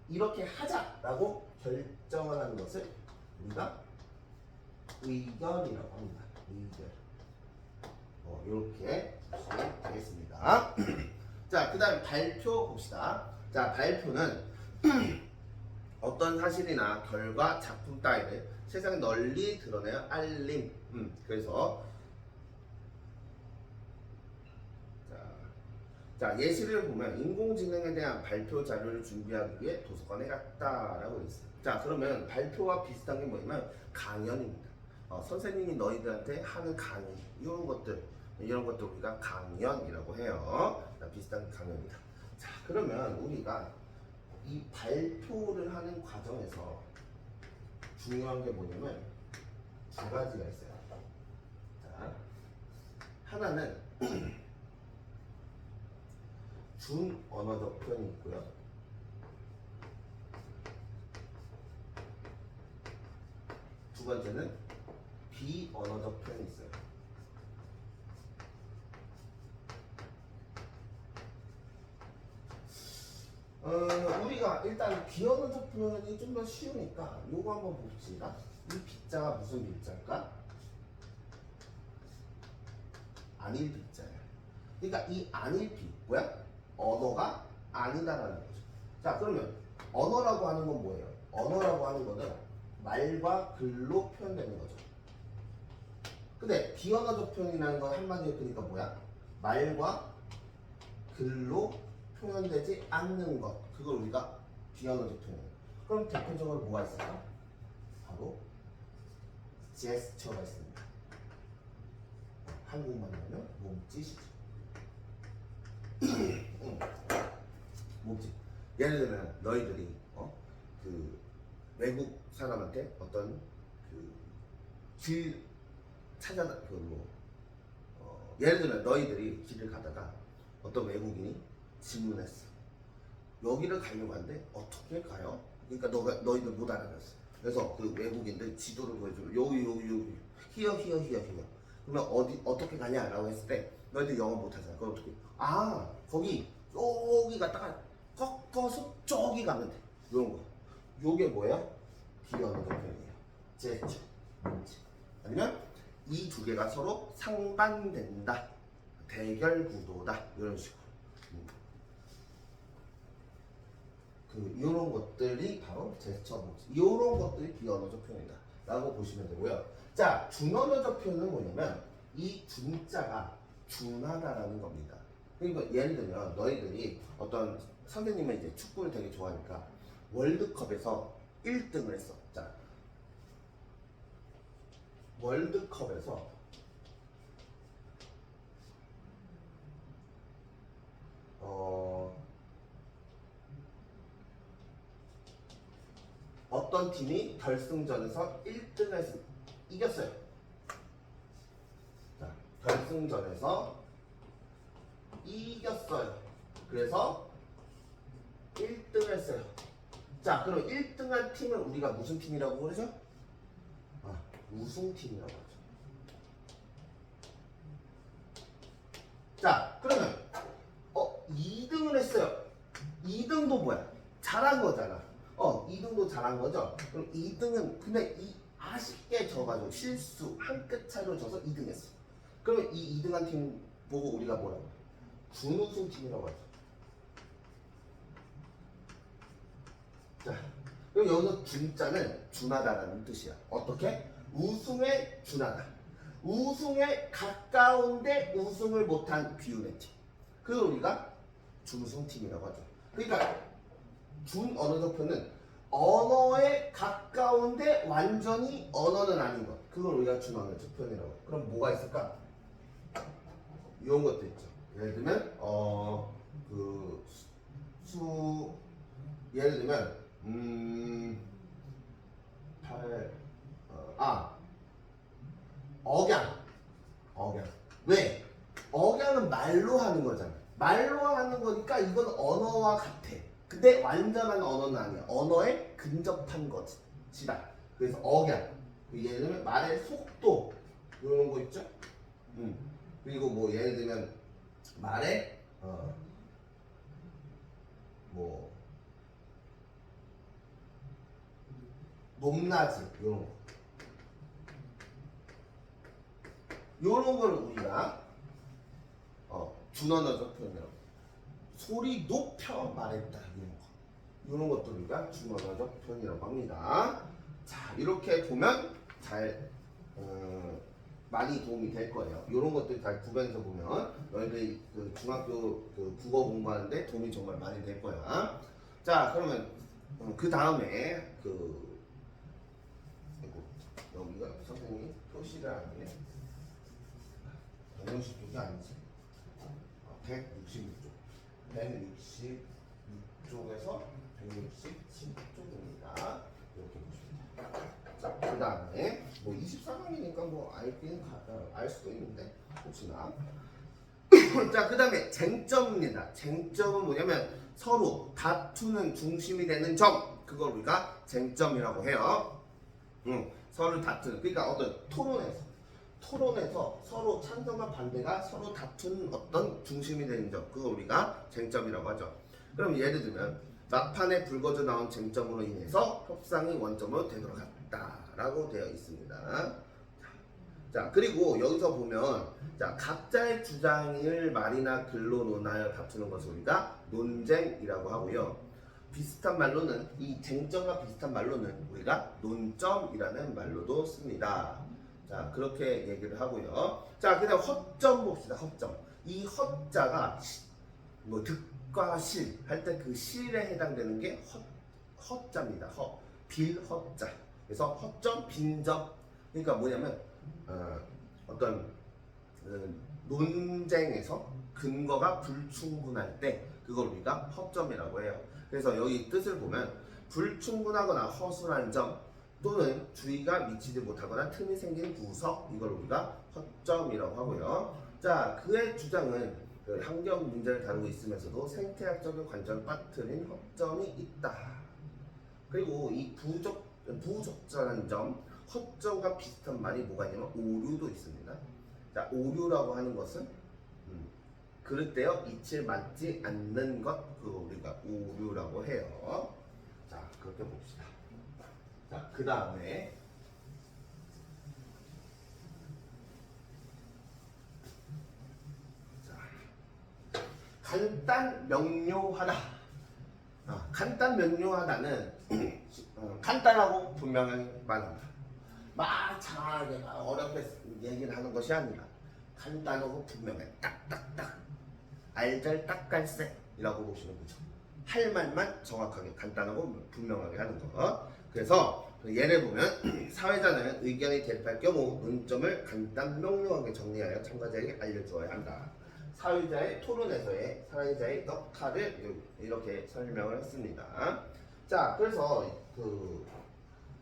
이렇게 하자라고 결정을 하는 것을 우리가 의견이라고 합니다. 의견. 이렇게 보시면 되겠습니다. 자, 그 다음 발표 봅시다. 자, 발표는 어떤 사실이나 결과, 작품 따위를 세상에 널리 드러내어 알림. 그래서 자, 예시를 보면 인공지능에 대한 발표 자료를 준비하기 위해 도서관에 갔다라고 있어요. 자, 그러면 발표와 비슷한 게 뭐냐면 강연입니다. 선생님이 너희들한테 하는 강의 이런 것들 우리가 강연이라고 해요. 자, 비슷한 강연이다. 자, 그러면 우리가 이 발표를 하는 과정에서 중요한 게 뭐냐면 두 가지가 있어요. 자, 하나는 준언어적 표현이 있고요. 두 번째는 비언어적 표현이 있어요. 우리가 일단 비언어적 표현이 좀 더 쉬우니까 요거 한번 봅시다. 이 빗자가 무슨 빗자일까? 아닐 B자야. 그러니까 이 아닐 B 뭐야? 언어가 아니다라는 거죠. 자, 그러면 언어라고 하는 건 뭐예요? 언어라고 하는 거는 말과 글로 표현되는 거죠. 근데 비언어적 표현이라는 건 한마디로 그러니까 뭐야? 말과 글로 표현되지 않는 것. 그걸 우리가 비언어적 표현. 그럼 대표적으로 뭐가 있을까? 바로 제스처가 있습니다. 한국말로 하면 몸짓이죠. 몸짓. 예를 들면 너희들이 그 외국 사람한테 어떤 길 찾아 예를 들면 너희들이 길을 가다가 어떤 외국인이 질문했어. 여기를 가려고 하는데 어떻게 가요? 그러니까 너희들 못 알아봤어. 그래서 그 외국인들 지도를 보여주고 여기 히어. 그러면 어떻게 가냐라고 했을 때 너희들 영어 못하잖아. 그럼 어떻게? 아 거기 여기 갔다가 꺾어서 저기 가면 돼. 이런 거. 요게 뭐야? 비언어적 표현이에요. 제스처. 아니면 이 두 개가 서로 상반된다. 대결 구도다. 이런 식으로. 이런 것들이 바로 제스처 몸짓. 이런 것들이 비언어적 표현이다. 라고 보시면 되고요. 자, 준언어적 표현은 뭐냐면 이 준자가 준하다라는 겁니다. 그러니까 예를 들면 너희들이 어떤 선생님은 이제 축구를 되게 좋아하니까 월드컵에서 1등을 했어. 자, 월드컵에서 어떤 팀이 결승전에서 1등을 이겼어요. 자, 결승전에서 이겼어요. 그래서 1등을 했어요. 자, 그럼 1등한 팀을 우리가 무슨 팀이라고 그러죠? 우승팀이라고 하죠. 자, 그러면 2등을 했어요. 2등도 뭐야? 잘한 거잖아. 2등도 잘한 거죠. 그럼 2등은 그냥 아쉽게 져가지고 실수 한 끗 차이로 져서 2등했어. 그러면 이 2등한 팀 보고 우리가 뭐라고 해? 준우승팀이라고 하죠. 자, 그럼 여기서 준자는 준하다라는 뜻이야. 어떻게? 우승에 준하다. 우승에 가까운데 우승을 못한 비운의 팀. 그걸 우리가 준우승팀이라고 하죠. 그러니까 준언어적 표현은 언어에 가까운데 완전히 언어는 아닌 것. 그걸 우리가 준언어적 표현이라고 해요. 그럼 뭐가 있을까? 이런 것도 있죠. 예를 들면 예를 들면 억양. 왜? 억양은 말로 하는 거잖아. 말로 하는 거니까 이건 언어와 같아. 근데 완전한 언어는 아니야. 언어에 근접한 것이다. 그래서 억양. 예를 들면 말의 속도 이런 거 있죠. 그리고 뭐 예를 들면 말의 높낮이 이런 거. 이런 걸 우리가 준언어적 표현이라고. 소리 높여 말했다 이런 것들 우리가 준언어적 표현이라고 합니다. 자, 이렇게 보면 잘 많이 도움이 될 거예요. 이런 것들 잘 구분해서 보면 너희들이 그 중학교 그 국어 공부하는데 도움이 정말 많이 될 거야. 자, 그러면 그 다음에 여기가 선생님이 표시를 하네. 160쪽이 아니지. 166쪽. 166쪽에서 167쪽입니다. 이렇게 보시면 돼요. 자, 그 다음에 뭐 24강이니까 뭐 알 수도 있는데 혹시나. 자, 그 다음에 쟁점입니다. 쟁점은 뭐냐면 서로 다투는 중심이 되는 점. 그걸 우리가 쟁점이라고 해요. 서로 다투는. 그러니까 어떤 토론에서 서로 찬성과 반대가 서로 다투는 어떤 중심이 되는 점. 그걸 우리가 쟁점이라고 하죠. 그럼 예를 들면 막판에 불거져 나온 쟁점으로 인해서 협상이 원점으로 되돌아갔다라고 되어 있습니다. 자, 그리고 여기서 보면 자, 각자의 주장을 말이나 글로 논하여 다투는 것을 우리가 논쟁이라고 하고요. 비슷한 말로는 이 쟁점과 비슷한 말로는 우리가 논점이라는 말로도 씁니다. 자, 그렇게 얘기를 하고요. 자, 그다음 허점 봅시다. 허점. 이 허자가 뭐 득과 실 할 때 그 실에 해당되는 게 허자입니다. 빌허자. 그래서 허점, 빈점. 그러니까 뭐냐면 어떤 논쟁에서 근거가 불충분할 때 그걸 우리가 허점이라고 해요. 그래서 여기 뜻을 보면 불충분하거나 허술한 점 또는 주의가 미치지 못하거나 틈이 생긴 구석 이걸 우리가 허점이라고 하고요. 자, 그의 주장은 그 환경 문제를 다루고 있으면서도 생태학적인 관점을 빠뜨린 허점이 있다. 그리고 이 부적절한 점, 허점과 비슷한 말이 뭐가 있냐면 오류도 있습니다. 자, 오류라고 하는 것은 그릇되어 이치에 맞지 않는 것, 그거 우리가 오류라고 해요. 자, 그렇게 봅시다. 자, 그 다음에 간단 명료하다. 간단 명료하다는 간단하고 분명하게 말합니다. 막 장하게 막 어렵게 얘기를 하는 것이 아니라 간단하고 분명해. 딱딱딱 알잘 딱갈색이라고 보시는 거죠. 할 말만 정확하게 간단하고 분명하게 하는 것. 그래서 예를 보면 사회자는 의견이 대립할 경우 논점을 간단 명료하게 정리하여 참가자에게 알려주어야 한다. 사회자의 토론에서의 사회자의 역할을 이렇게 설명을 했습니다. 자, 그래서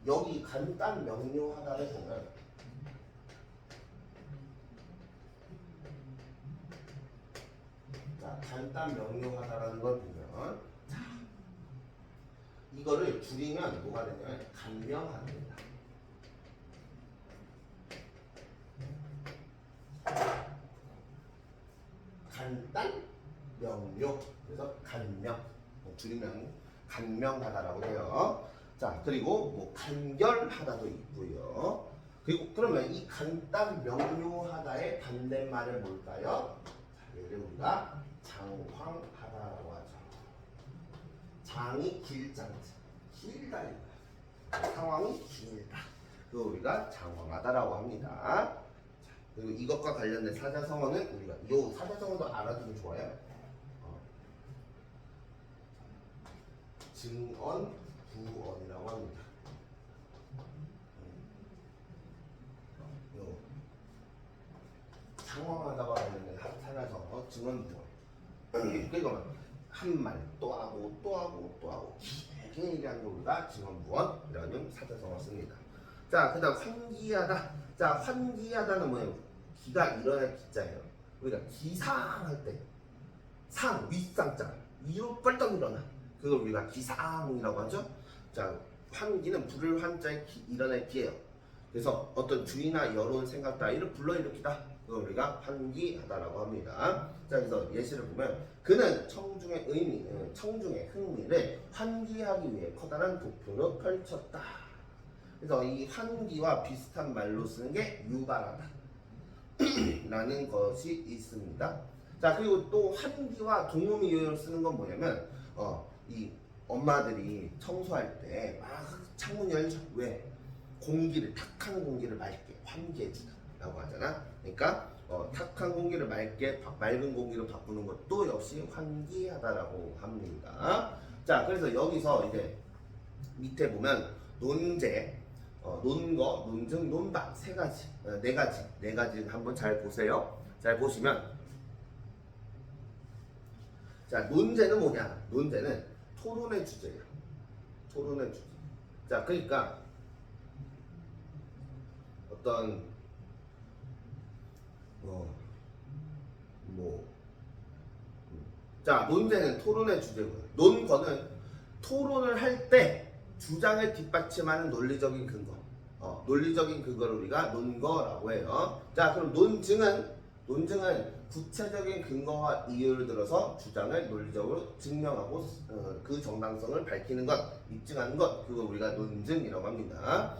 여기 간단 명료하다를 보면 자, 간단 명료하다라는 걸 보면 자, 이거를 줄이면 뭐가 되냐면 간명하답니다. 간단 명료. 그래서 간명 줄이면 간명하다라고 해요. 자, 그리고 뭐 간결하다도 있고요. 그리고 그러면 이 간단 명료하다의 반대말은 뭘까요? 자, 얘를 우리가 장황하다라고 하죠. 장이 길잖아. 길다. 상황이 길다. 그거 우리가 장황하다라고 합니다. 그리고 이것과 관련된 사자성어는 우리가 이 사자성어도 알아두면 좋아요. 증언, 부언이라고 합니다. 요 상황하다와 관련된 사자성어, 증언, 부언. 그러니까 한 말 또 하고 또 하고 또 하고 길게 얘기하는 거 우리가 증언, 부언이라는 사자성어 씁니다. 자, 그다음 환기하다. 자, 환기하다는 뭐예요? 기가 일어날 기자예요. 우리가 기상할 때 상, 윗상자 위로 뻘떡 일어나. 그걸 우리가 기상이라고 하죠. 자, 환기는 불을 환자에 일어날 기예요. 그래서 어떤 주의나 여론, 생각 따위를 불러일으키다. 그걸 우리가 환기하다라고 합니다. 자, 그래서 예시를 보면 그는 청중의 흥미를 환기하기 위해 커다란 도표로 펼쳤다. 그래서 이 환기와 비슷한 말로 쓰는 게 유발하다 라는 것이 있습니다. 자, 그리고 또 환기와 동음이 요를 쓰는 건 뭐냐면 이 엄마들이 청소할 때 막 창문 열죠. 왜? 공기를 탁한 공기를 맑게 환기해주다라고 하잖아. 그러니까 탁한 공기를 맑은 공기로 바꾸는 것도 역시 환기하다라고 합니다. 자, 그래서 여기서 이제 밑에 보면 논제, 논거, 논증, 논박 세 가지, 네 가지 한번 잘 보세요. 잘 보시면 자, 논제는 뭐냐? 논제는 토론의 주제예요. 토론의 주제. 자, 그러니까 어떤 자, 논제는 토론의 주제고요. 논거는 토론을 할 때 주장을 뒷받침하는 논리적인 근거. 논리적인 근거를 우리가 논거라고 해요. 자, 그럼 논증은 구체적인 근거와 이유를 들어서 주장을 논리적으로 증명하고 그 정당성을 밝히는 것, 입증하는 것, 그걸 우리가 논증이라고 합니다.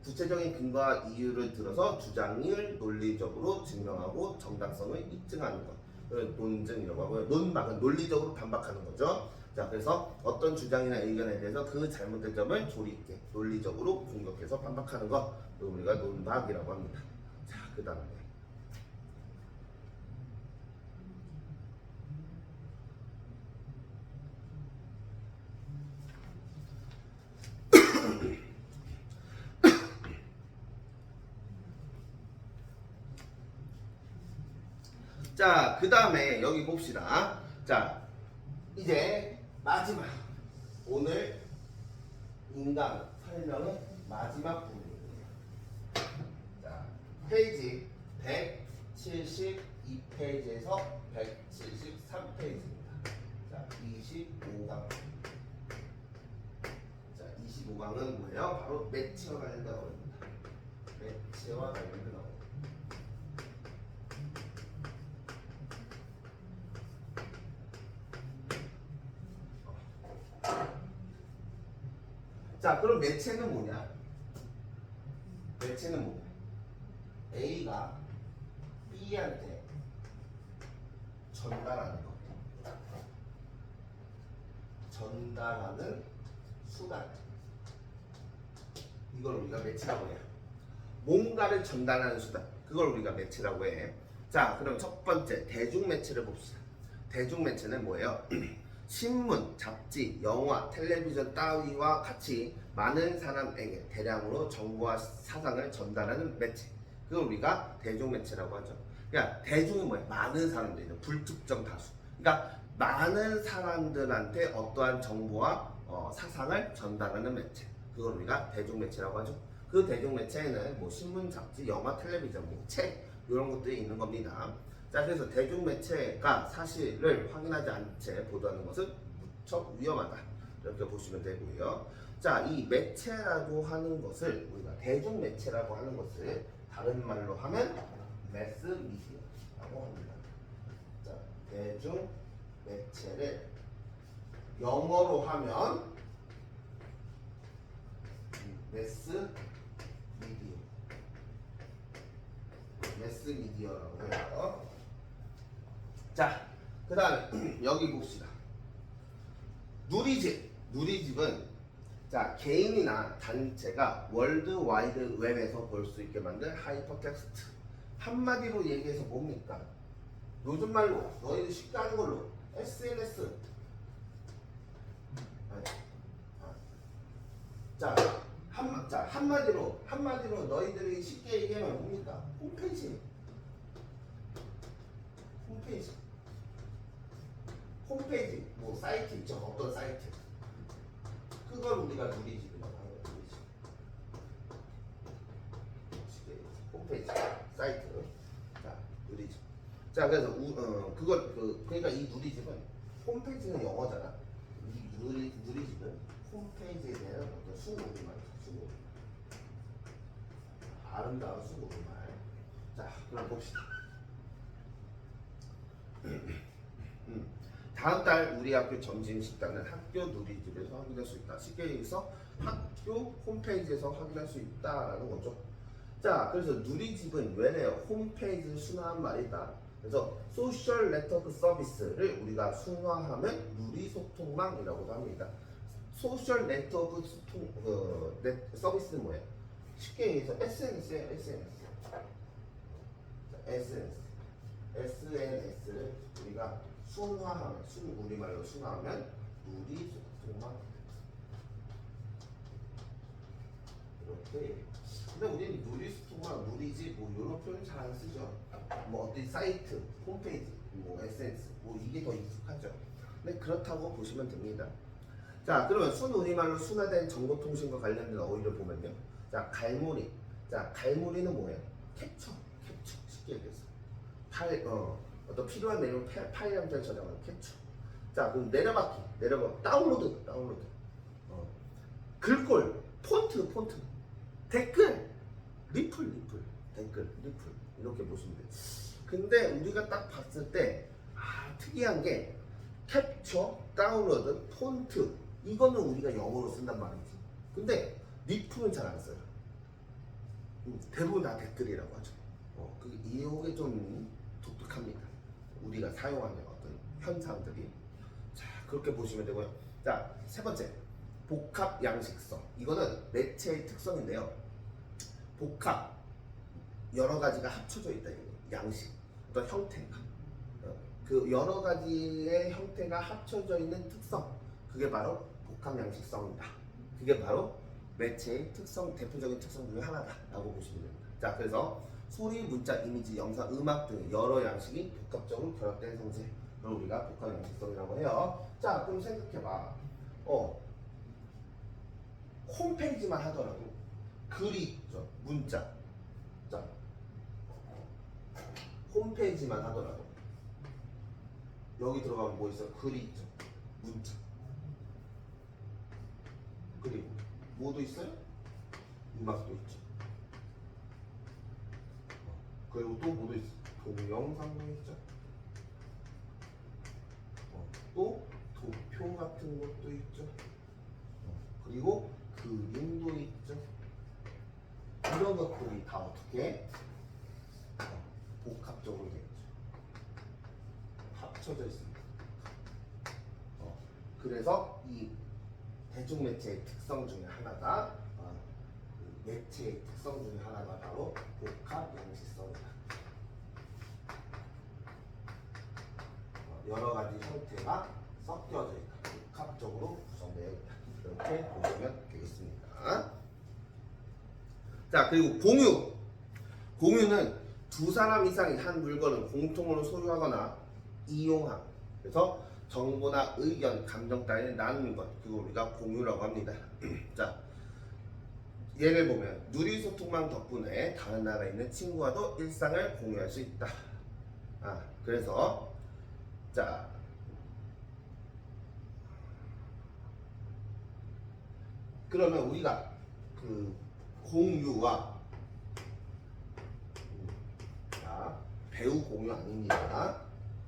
구체적인 근거와 이유를 들어서 주장을 논리적으로 증명하고 정당성을 입증하는 것. 그걸 논증이라고 하고요. 논박은 논리적으로 반박하는 거죠. 자, 그래서 어떤 주장이나 의견에 대해서 그 잘못된 점을 조리 있게 논리적으로 분석해서 반박하는 것. 그걸 우리가 논박이라고 합니다. 자, 그 다음에 자, 그 다음에 여기 봅시다. 자, 이제 마지막 오늘 인간 설명의 마지막 부분입니다. 자, 페이지 172페이지에서 173페이지입니다. 자, 25강. 자, 25강은 뭐예요? 바로 매체와 관련된 어입니다. 매체와 관련된 어. 자, 그럼 매체는 뭐냐? 매체는 뭐냐? A가 B한테 전달하는 것. 전달하는 수단. 이걸 우리가 매체라고 해요. 뭔가를 전달하는 수단. 그걸 우리가 매체라고 해. 자, 그럼 첫 번째 대중매체를 봅시다. 대중매체는 뭐예요? 신문, 잡지, 영화, 텔레비전 따위와 같이 많은 사람에게 대량으로 정보와 사상을 전달하는 매체. 그걸 우리가 대중매체라고 하죠. 그러니까 대중이 뭐예요? 많은 사람들이죠. 불특정 다수. 그러니까 많은 사람들한테 어떠한 정보와 사상을 전달하는 매체. 그걸 우리가 대중매체라고 하죠. 그 대중매체에는 뭐 신문, 잡지, 영화, 텔레비전, 뭐 책 이런 것들이 있는 겁니다. 자, 그래서 대중매체가 사실을 확인하지 않은 채 보도하는 것은 무척 위험하다. 이렇게 보시면 되고요. 자, 이 매체라고 하는 것을 우리가 대중매체라고 하는 것을 다른 말로 하면 매스미디어라고 합니다. 자, 대중매체를 영어로 하면 매스미디어라고 해요. 자, 그 다음에 여기 봅시다. 누리집은 자, 개인이나 단체가 월드와이드 웹에서 볼 수 있게 만든 하이퍼텍스트. 한마디로 얘기해서 뭡니까? 요즘 말로 너희들 쉽게 하는 걸로 SNS. 자, 한마디로 너희들이 쉽게 얘기하면 뭡니까? 홈페이지. 뭐 사이트 있죠. 어떤 사이트. 그걸 우리가 누리집이라고 하는 거예요. 누리집. 홈페이지, 사이트. 자, 누리집. 자, 그래서 그러니까 이 누리집은 홈페이지는 영어잖아. 이 누리집은 홈페이지에 대한 어떤 수고리말이죠. 아름다운 수고리말. 자, 그럼 봅시다. 다음 달 우리 학교 점심 식단은 학교 누리집에서 확인할 수 있다. 쉽게 얘기해서 학교 홈페이지에서 확인할 수 있다라는 거죠. 자, 그래서 누리집은 왜래요? 홈페이지를 순화한 말이다. 그래서 소셜 네트워크 서비스를 우리가 순화하면 누리소통망이라고도 합니다. 소셜 네트워크 서비스는 뭐예요? 쉽게 얘기해서 SNS예요. SNS를 우리가 순화하면, 우리말로 순화하면 누리소통망. 이렇게. 근데 우리는 누리소통망, 누리집 뭐 이런 표현 잘 안 쓰죠. 뭐 어떤 사이트, 홈페이지, 뭐 SNS, 뭐 이게 더 익숙하죠. 근데 그렇다고 보시면 됩니다. 자, 그러면 순우리말로 순화된 정보통신과 관련된 어휘를 보면요. 자, 갈무리. 자, 갈무리는 뭐예요? 캡처. 쉽게 얘기해서. 어떤 필요한 내용 파일 형태를 저장하는 캡처. 자, 그럼 내려받기. 다운로드. 글꼴. 폰트. 댓글. 리플. 이렇게 보시면 돼요. 근데 우리가 딱 봤을 때, 특이한 게 캡처, 다운로드, 폰트. 이거는 우리가 영어로 쓴단 말이지. 근데 리플은 잘 안 써요. 대부분 다 댓글이라고 하죠. 이게 좀 독특합니다. 우리가 사용하는 어떤 현상들이. 자, 그렇게 보시면 되고요. 자, 세 번째, 복합 양식성. 이거는 매체의 특성인데요. 복합, 여러 가지가 합쳐져 있다. 양식, 어떤 형태가. 그 여러 가지의 형태가 합쳐져 있는 특성. 그게 바로 복합 양식성이다. 그게 바로 매체의 특성, 대표적인 특성 중에 하나다라고 보시면 됩니다. 자, 그래서 소리, 문자, 이미지, 영상, 음악 등의 여러 양식이 복합적으로 결합된 성질, 그걸 우리가 복합 양식성이라고 해요. 자, 그럼 생각해봐. 홈페이지만 하더라도 글이 있죠. 문자. 자, 홈페이지만 하더라도 여기 들어가면 뭐 있어요? 글이 있죠. 문자. 그리고 뭐도 있어요? 음악도 있죠. 그리고 또 뭐도 있어? 동영상도 있죠. 또 도표 같은 것도 있죠. 그리고 그림도 있죠. 이런 것들이 다 어떻게 복합적으로 되어 있죠. 합쳐져 있습니다. 그래서 이 대중매체의 특성 중에 하나가 그 매체의 특성 중에 하나가 바로 복합 양식성이다. 여러 가지 형태가 섞여져 있다. 복합적으로 구성되어 있다. 이렇게 보시면 되겠습니다. 자, 그리고 공유. 공유는 두 사람 이상이 한 물건을 공통으로 소유하거나 이용함. 그래서 정보나 의견, 감정 따위를 나누는 것. 그걸 우리가 공유라고 합니다. 자, 예를 보면 누리소통망 덕분에 다른 나라에 있는 친구와도 일상을 공유할 수 있다. 그래서 자, 그러면 우리가 그 공유와 자, 배우 공유 아닙니다.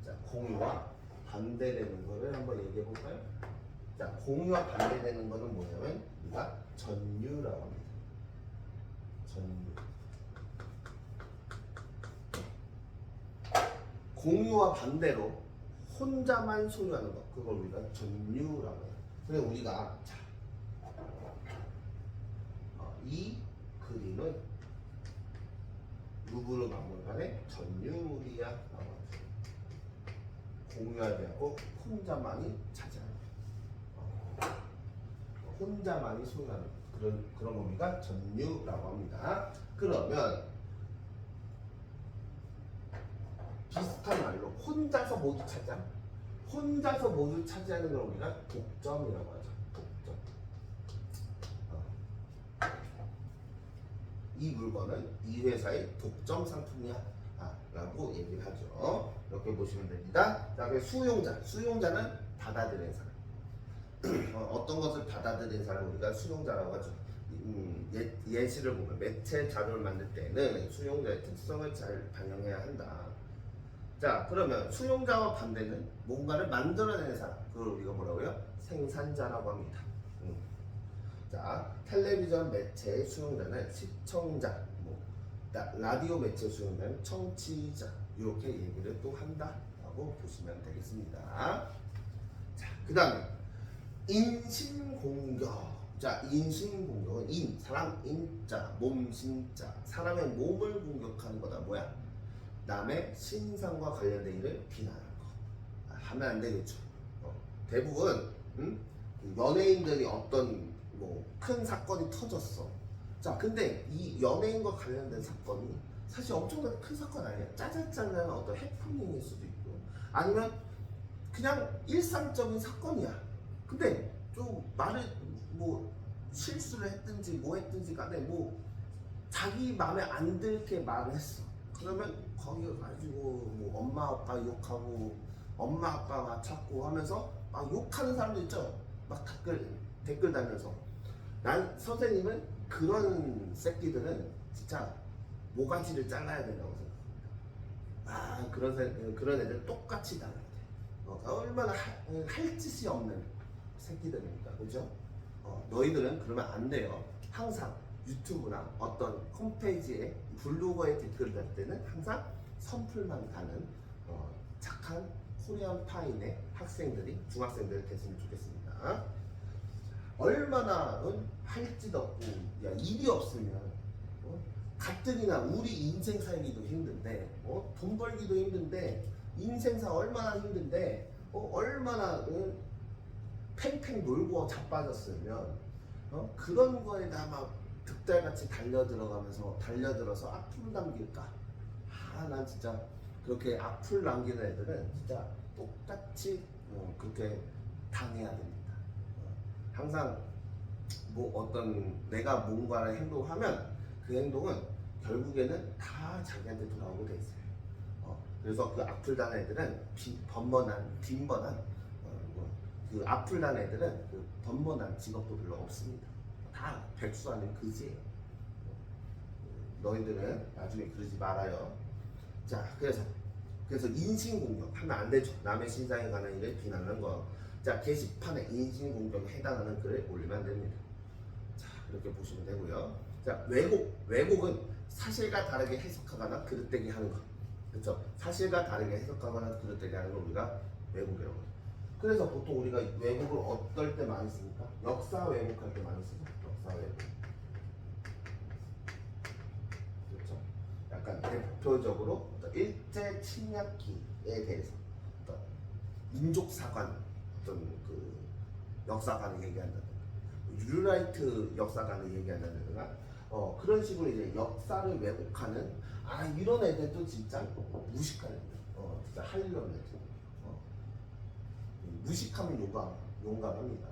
자, 공유와 반대되는 거를 한번 얘기해 볼까요? 자, 공유와 반대되는 거는 뭐냐면 우리가 전유라고 합니다. 전유. 공유와 반대로 혼자만 소유하는 것, 그걸 우리가 전유라고 해요. 그래서 우리가 자, 이 그림은 루브르 박물관의 전유물이야 라고 하죠. 공유하지 않고 혼자만이 차지하는 것. 혼자만이 소유하는 그런 의미가 전유라고 합니다. 그러면 비슷한 말로 혼자서 모두 차지함, 혼자서 모두 차지하는 걸 우리가 독점이라고 하죠. 독점. 이 물건은 이 회사의 독점 상품이야 라고 얘기를 하죠. 이렇게 보시면 됩니다. 자, 그래서 수용자는 받아들이는 사람. 어떤 것을 받아들이는 사람을 우리가 수용자라고 하죠. 예시를 보면 매체 자료를 만들 때는 수용자의 특성을 잘 반영해야 한다. 자, 그러면 수용자와 반대는 뭔가를 만들어내는 사람, 그걸 우리가 뭐라고요? 생산자라고 합니다. 자, 텔레비전 매체의 수용자는 시청자, 라디오 매체 수용자는 청취자, 이렇게 얘기를 또 한다라고 보시면 되겠습니다. 자, 그 다음에 인신공격. 자, 인신공격은 사람 인자, 몸 신자, 사람의 몸을 공격하는 거다. 뭐야? 남의 신상과 관련된 일을 비난하는 거. 하면 안 되겠죠. 대부분 연예인들이 어떤 큰 사건이 터졌어. 자, 근데 이 연예인과 관련된 사건이 사실 엄청나게 큰 사건 아니야. 짜잘짜잘한 어떤 해프닝일 수도 있고, 아니면 그냥 일상적인 사건이야. 근데 좀 말을 실수를 했든지 뭐 했든지 간에 자기 마음에 안 들게 말을 했어. 그러면 거기 가지고 엄마 아빠 욕하고 엄마 아빠 막 찾고 하면서 막 욕하는 사람도 있죠. 막 댓글 달면서. 난 선생님은 그런 새끼들은 진짜 모가지를 잘라야 된다고 생각합니다. 그런 애들 똑같이 달아야 돼. 얼마나 할 짓이 없는 새끼들입니까, 그죠? 너희들은 그러면 안 돼요. 항상 유튜브나 어떤 홈페이지에 블로거에 댓글을 달 때는 항상 선풀만 가는 착한 코리안 파인의 학생들이 중학생들이 됐으면 좋겠습니다. 얼마나 할 짓 없고 일이 없으면 가뜩이나 우리 인생 살기도 힘든데 돈 벌기도 힘든데 인생사 얼마나 힘든데 얼마나 팽팽 놀고 자빠졌으면 그런 거에다 막 득달같이 달려들어서 악플 남길까? 난 진짜 그렇게 악플 남기는 애들은 진짜 똑같이 그렇게 당해야 됩니다. 항상 내가 뭔가를 행동하면 그 행동은 결국에는 다 자기한테 돌아오게 돼 있어요. 그래서 그 악플 단 애들은 빈번한 그 악플 단 애들은 그 번번한 직업도 별로 없습니다. 다 백수 아닌 그지예요. 너희들은 나중에 그러지 말아요. 자, 그래서 인신공격 하면 안 되죠. 남의 신상에 관한 일을 비난하는 거. 자, 게시판에 인신공격에 해당하는 글을 올리면 됩니다. 자, 이렇게 보시면 되고요. 자, 왜곡은 사실과 다르게 해석하거나 그릇되게 하는 거. 그렇죠? 사실과 다르게 해석하거나 그릇되게 하는 걸 우리가 왜곡이라고 하죠. 그래서 보통 우리가 왜곡을 어떨 때 많이 씁니까? 역사 왜곡할 때 많이 쓰죠. 역사 왜곡. 그렇죠? 약간 대표적으로 일제 침략기에 대해서 어떤 민족사관 어떤 그 역사관을 얘기한다든가 류라이트 역사관을 얘기한다든가 그런 식으로 이제 역사를 왜곡하는 이런 애들도 진짜 무식한 애들. 진짜 하려는 애들. 무식하면 용감합니다.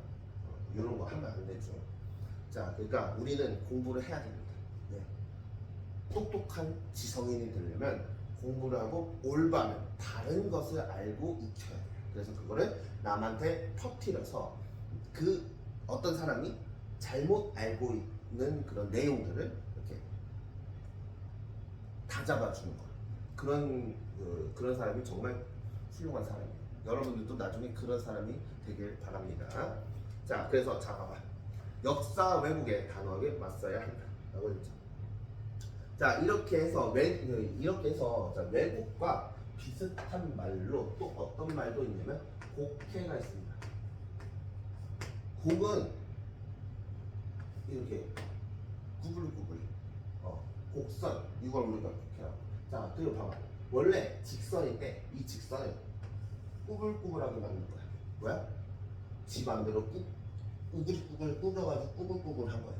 이런 거 하면 안 되죠. 자, 그러니까 우리는 공부를 해야 됩니다. 네. 똑똑한 지성인이 되려면 공부를 하고 올바른 다른 것을 알고 익혀야 돼요. 그래서 그거를 남한테 퍼뜨려서 그 어떤 사람이 잘못 알고 있는 그런 내용들을 이렇게 다 잡아주는 거. 그런 사람이 정말 훌륭한 사람이에요. 여러분들도 나중에 그런 사람이 되길 바랍니다. 자, 그래서 봐봐. 역사 왜곡에 단호하게 맞서야 한다. 라고 했죠. 자, 이렇게 해서 왜곡과 비슷한 말로 또 어떤 말도 있냐면 곡해가 있습니다. 곡은 이렇게 구불구불 곡선 이걸 우리가 곡해라고. 자, 그리고 봐봐. 원래 직선인데 이 직선을 꾸불꾸불하게 만든 거야. 뭐야? 지 맘대로 꾸불꾸불 꾸겨가지고 꾸불꾸불한 거야.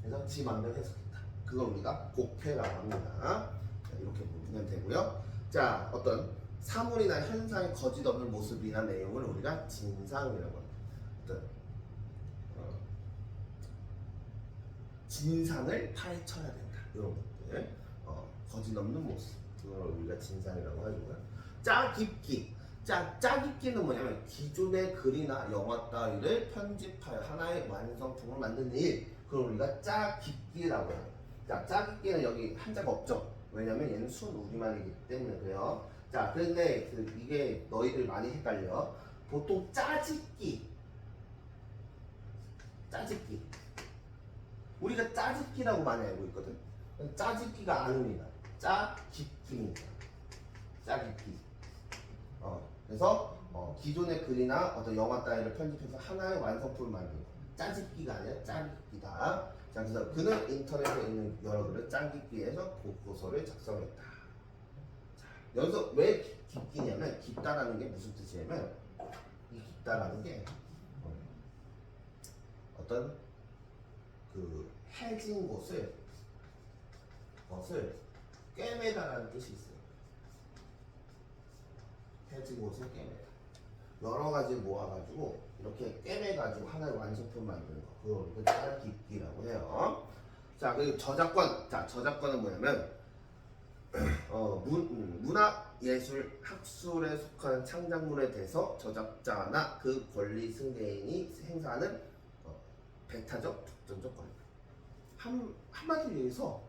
그래서 지 맘대로 해석했다. 그걸 우리가 곡해라고 합니다. 자, 이렇게 보면 되고요. 자, 어떤 사물이나 현상의 거짓 없는 모습이나 내용을 우리가 진상이라고 합니다. 어떤 진상을 파헤쳐야 된다. 이런 것들. 거짓 없는 모습. 그걸 우리가 진상이라고 하고요. 짜깁기. 짜깁기는 뭐냐면 기존의 글이나 영화 따위를 편집하여 하나의 완성품을 만드는 일. 그걸 우리가 짜깁기라고 해요. 자, 짜깁기는 여기 한자가 없죠. 왜냐면 얘는 순 우리말이기 때문에 그래요. 자, 그런데 이게 너희들 많이 헷갈려. 보통 짜집기. 우리가 짜집기라고 많이 알고 있거든. 짜집기가 아닙니다. 짜깁기입니다. 짜깁기. 그래서 기존의 글이나 어떤 영화 따위를 편집해서 하나의 완성품을 만드는 거. 짜집기가 아니라 짜깁기다. 자, 그래서 그는 인터넷에 있는 여러 글을 짜깁기해서 보고서를 작성했다. 자, 여기서 왜 깊기냐면 깊다라는 게 무슨 뜻이냐면 이 깊다라는 게 어떤 그 해진 것을 꿰매다라는 뜻이 있어요. 해진 곳을 꿰매다. 여러 가지 모아가지고 이렇게 꿰매가지고 하나의 완성품 만드는 거. 그걸 짜깁기라고 해요. 자, 그리고 저작권. 자, 저작권은 뭐냐면 문화예술 학술에 속하는 창작물에 대해서 저작자나 그 권리 승계인이 행사하는 배타적 독점적 권리. 한마디로 얘기해서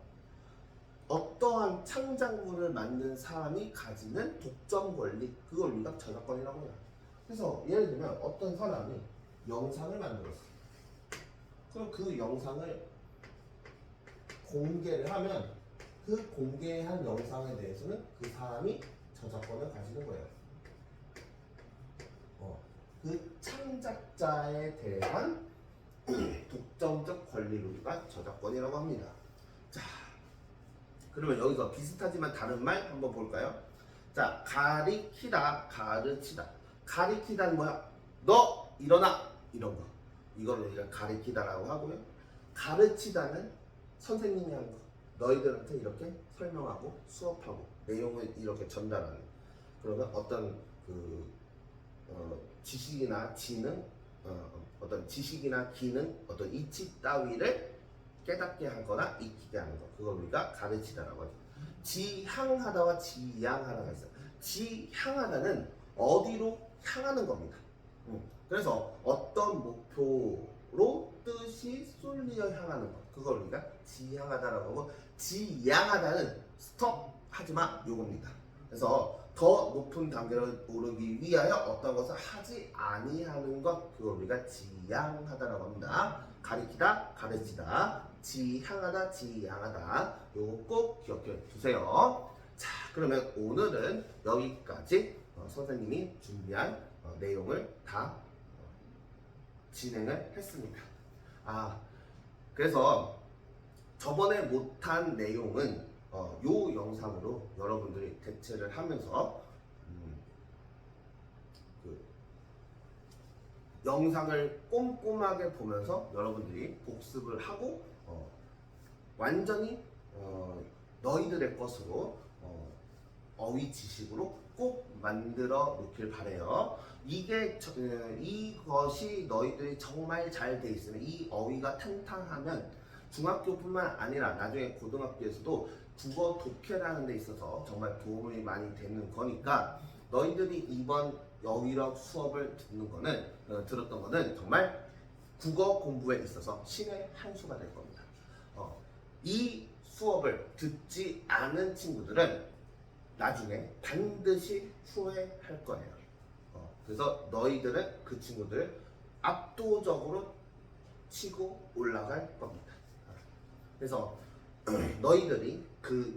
어떠한 창작물을 만든 사람이 가지는 독점 권리, 그걸 우리가 저작권이라고 해요. 그래서 예를 들면 어떤 사람이 영상을 만들었어요. 그럼 그 영상을 공개를 하면 그 공개한 영상에 대해서는 그 사람이 저작권을 가지는 거예요. 그 창작자에 대한 독점적 권리를 우리가 저작권이라고 합니다. 자, 그러면 여기서 비슷하지만 다른 말 한번 볼까요? 자, 가리키다, 가르치다. 가리키다는 뭐야? 너 일어나! 이런 거. 이걸 우리가 가리키다라고 하고요. 가르치다는 선생님이 하는 거. 너희들한테 이렇게 설명하고 수업하고 내용을 이렇게 전달하는. 그러면 어떤 지식이나 지능, 어떤 지식이나 기능, 어떤 이치 따위를 깨닫게 하거나 익히게 하는 것. 그걸 우리가 가르치다라고 하죠. 지향하다와 지향하다가 있어요. 지향하다는 어디로 향하는 겁니다. 그래서 어떤 목표로 뜻이 쏠리어 향하는 것. 그걸 우리가 지향하다라고 하고, 지향하다는 스톱 하지마 요겁니다. 그래서 더 높은 단계를 오르기 위하여 어떤 것을 하지 아니하는 것, 그걸 우리가 지향하다라고 합니다. 가리키다, 가르치다, 지향하다, 지향하다. 요거 꼭 기억해 두세요. 자, 그러면 오늘은 여기까지 선생님이 준비한 내용을 다 진행을 했습니다. 그래서 저번에 못한 내용은 요 영상으로 여러분들이 대체를 하면서 영상을 꼼꼼하게 보면서 여러분들이 복습을 하고 완전히 너희들의 것으로 어휘 지식으로 꼭 만들어 놓길 바래요. 이것이 너희들이 정말 잘 돼 있으면, 이 어휘가 탄탄하면 중학교뿐만 아니라 나중에 고등학교에서도 국어 독해라는 데 있어서 정말 도움이 많이 되는 거니까, 너희들이 이번 어휘력 수업을 들었던 거는 정말 국어 공부에 있어서 신의 한 수가 될 겁니다. 이 수업을 듣지 않은 친구들은 나중에 반드시 후회할 거예요. 그래서 너희들은 그 친구들 압도적으로 치고 올라갈 겁니다. 그래서 너희들이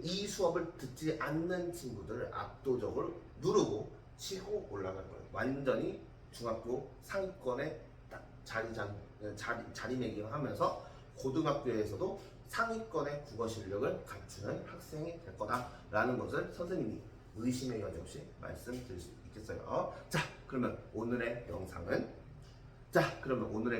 이 수업을 듣지 않는 친구들을 압도적으로 누르고 치고 올라갈 거예요. 완전히 중학교 상위권에 딱 자리매김하면서 고등학교에서도 상위권의 국어 실력을 갖추는 학생이 될 거다라는 것을 선생님이 의심의 여지 없이 말씀드릴 수 있겠어요. 자, 그러면 오늘의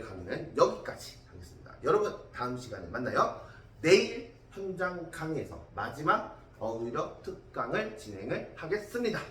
강의는 여기까지 하겠습니다. 여러분, 다음 시간에 만나요. 내일 현장 강의에서 마지막 어휘력 특강을 진행을 하겠습니다.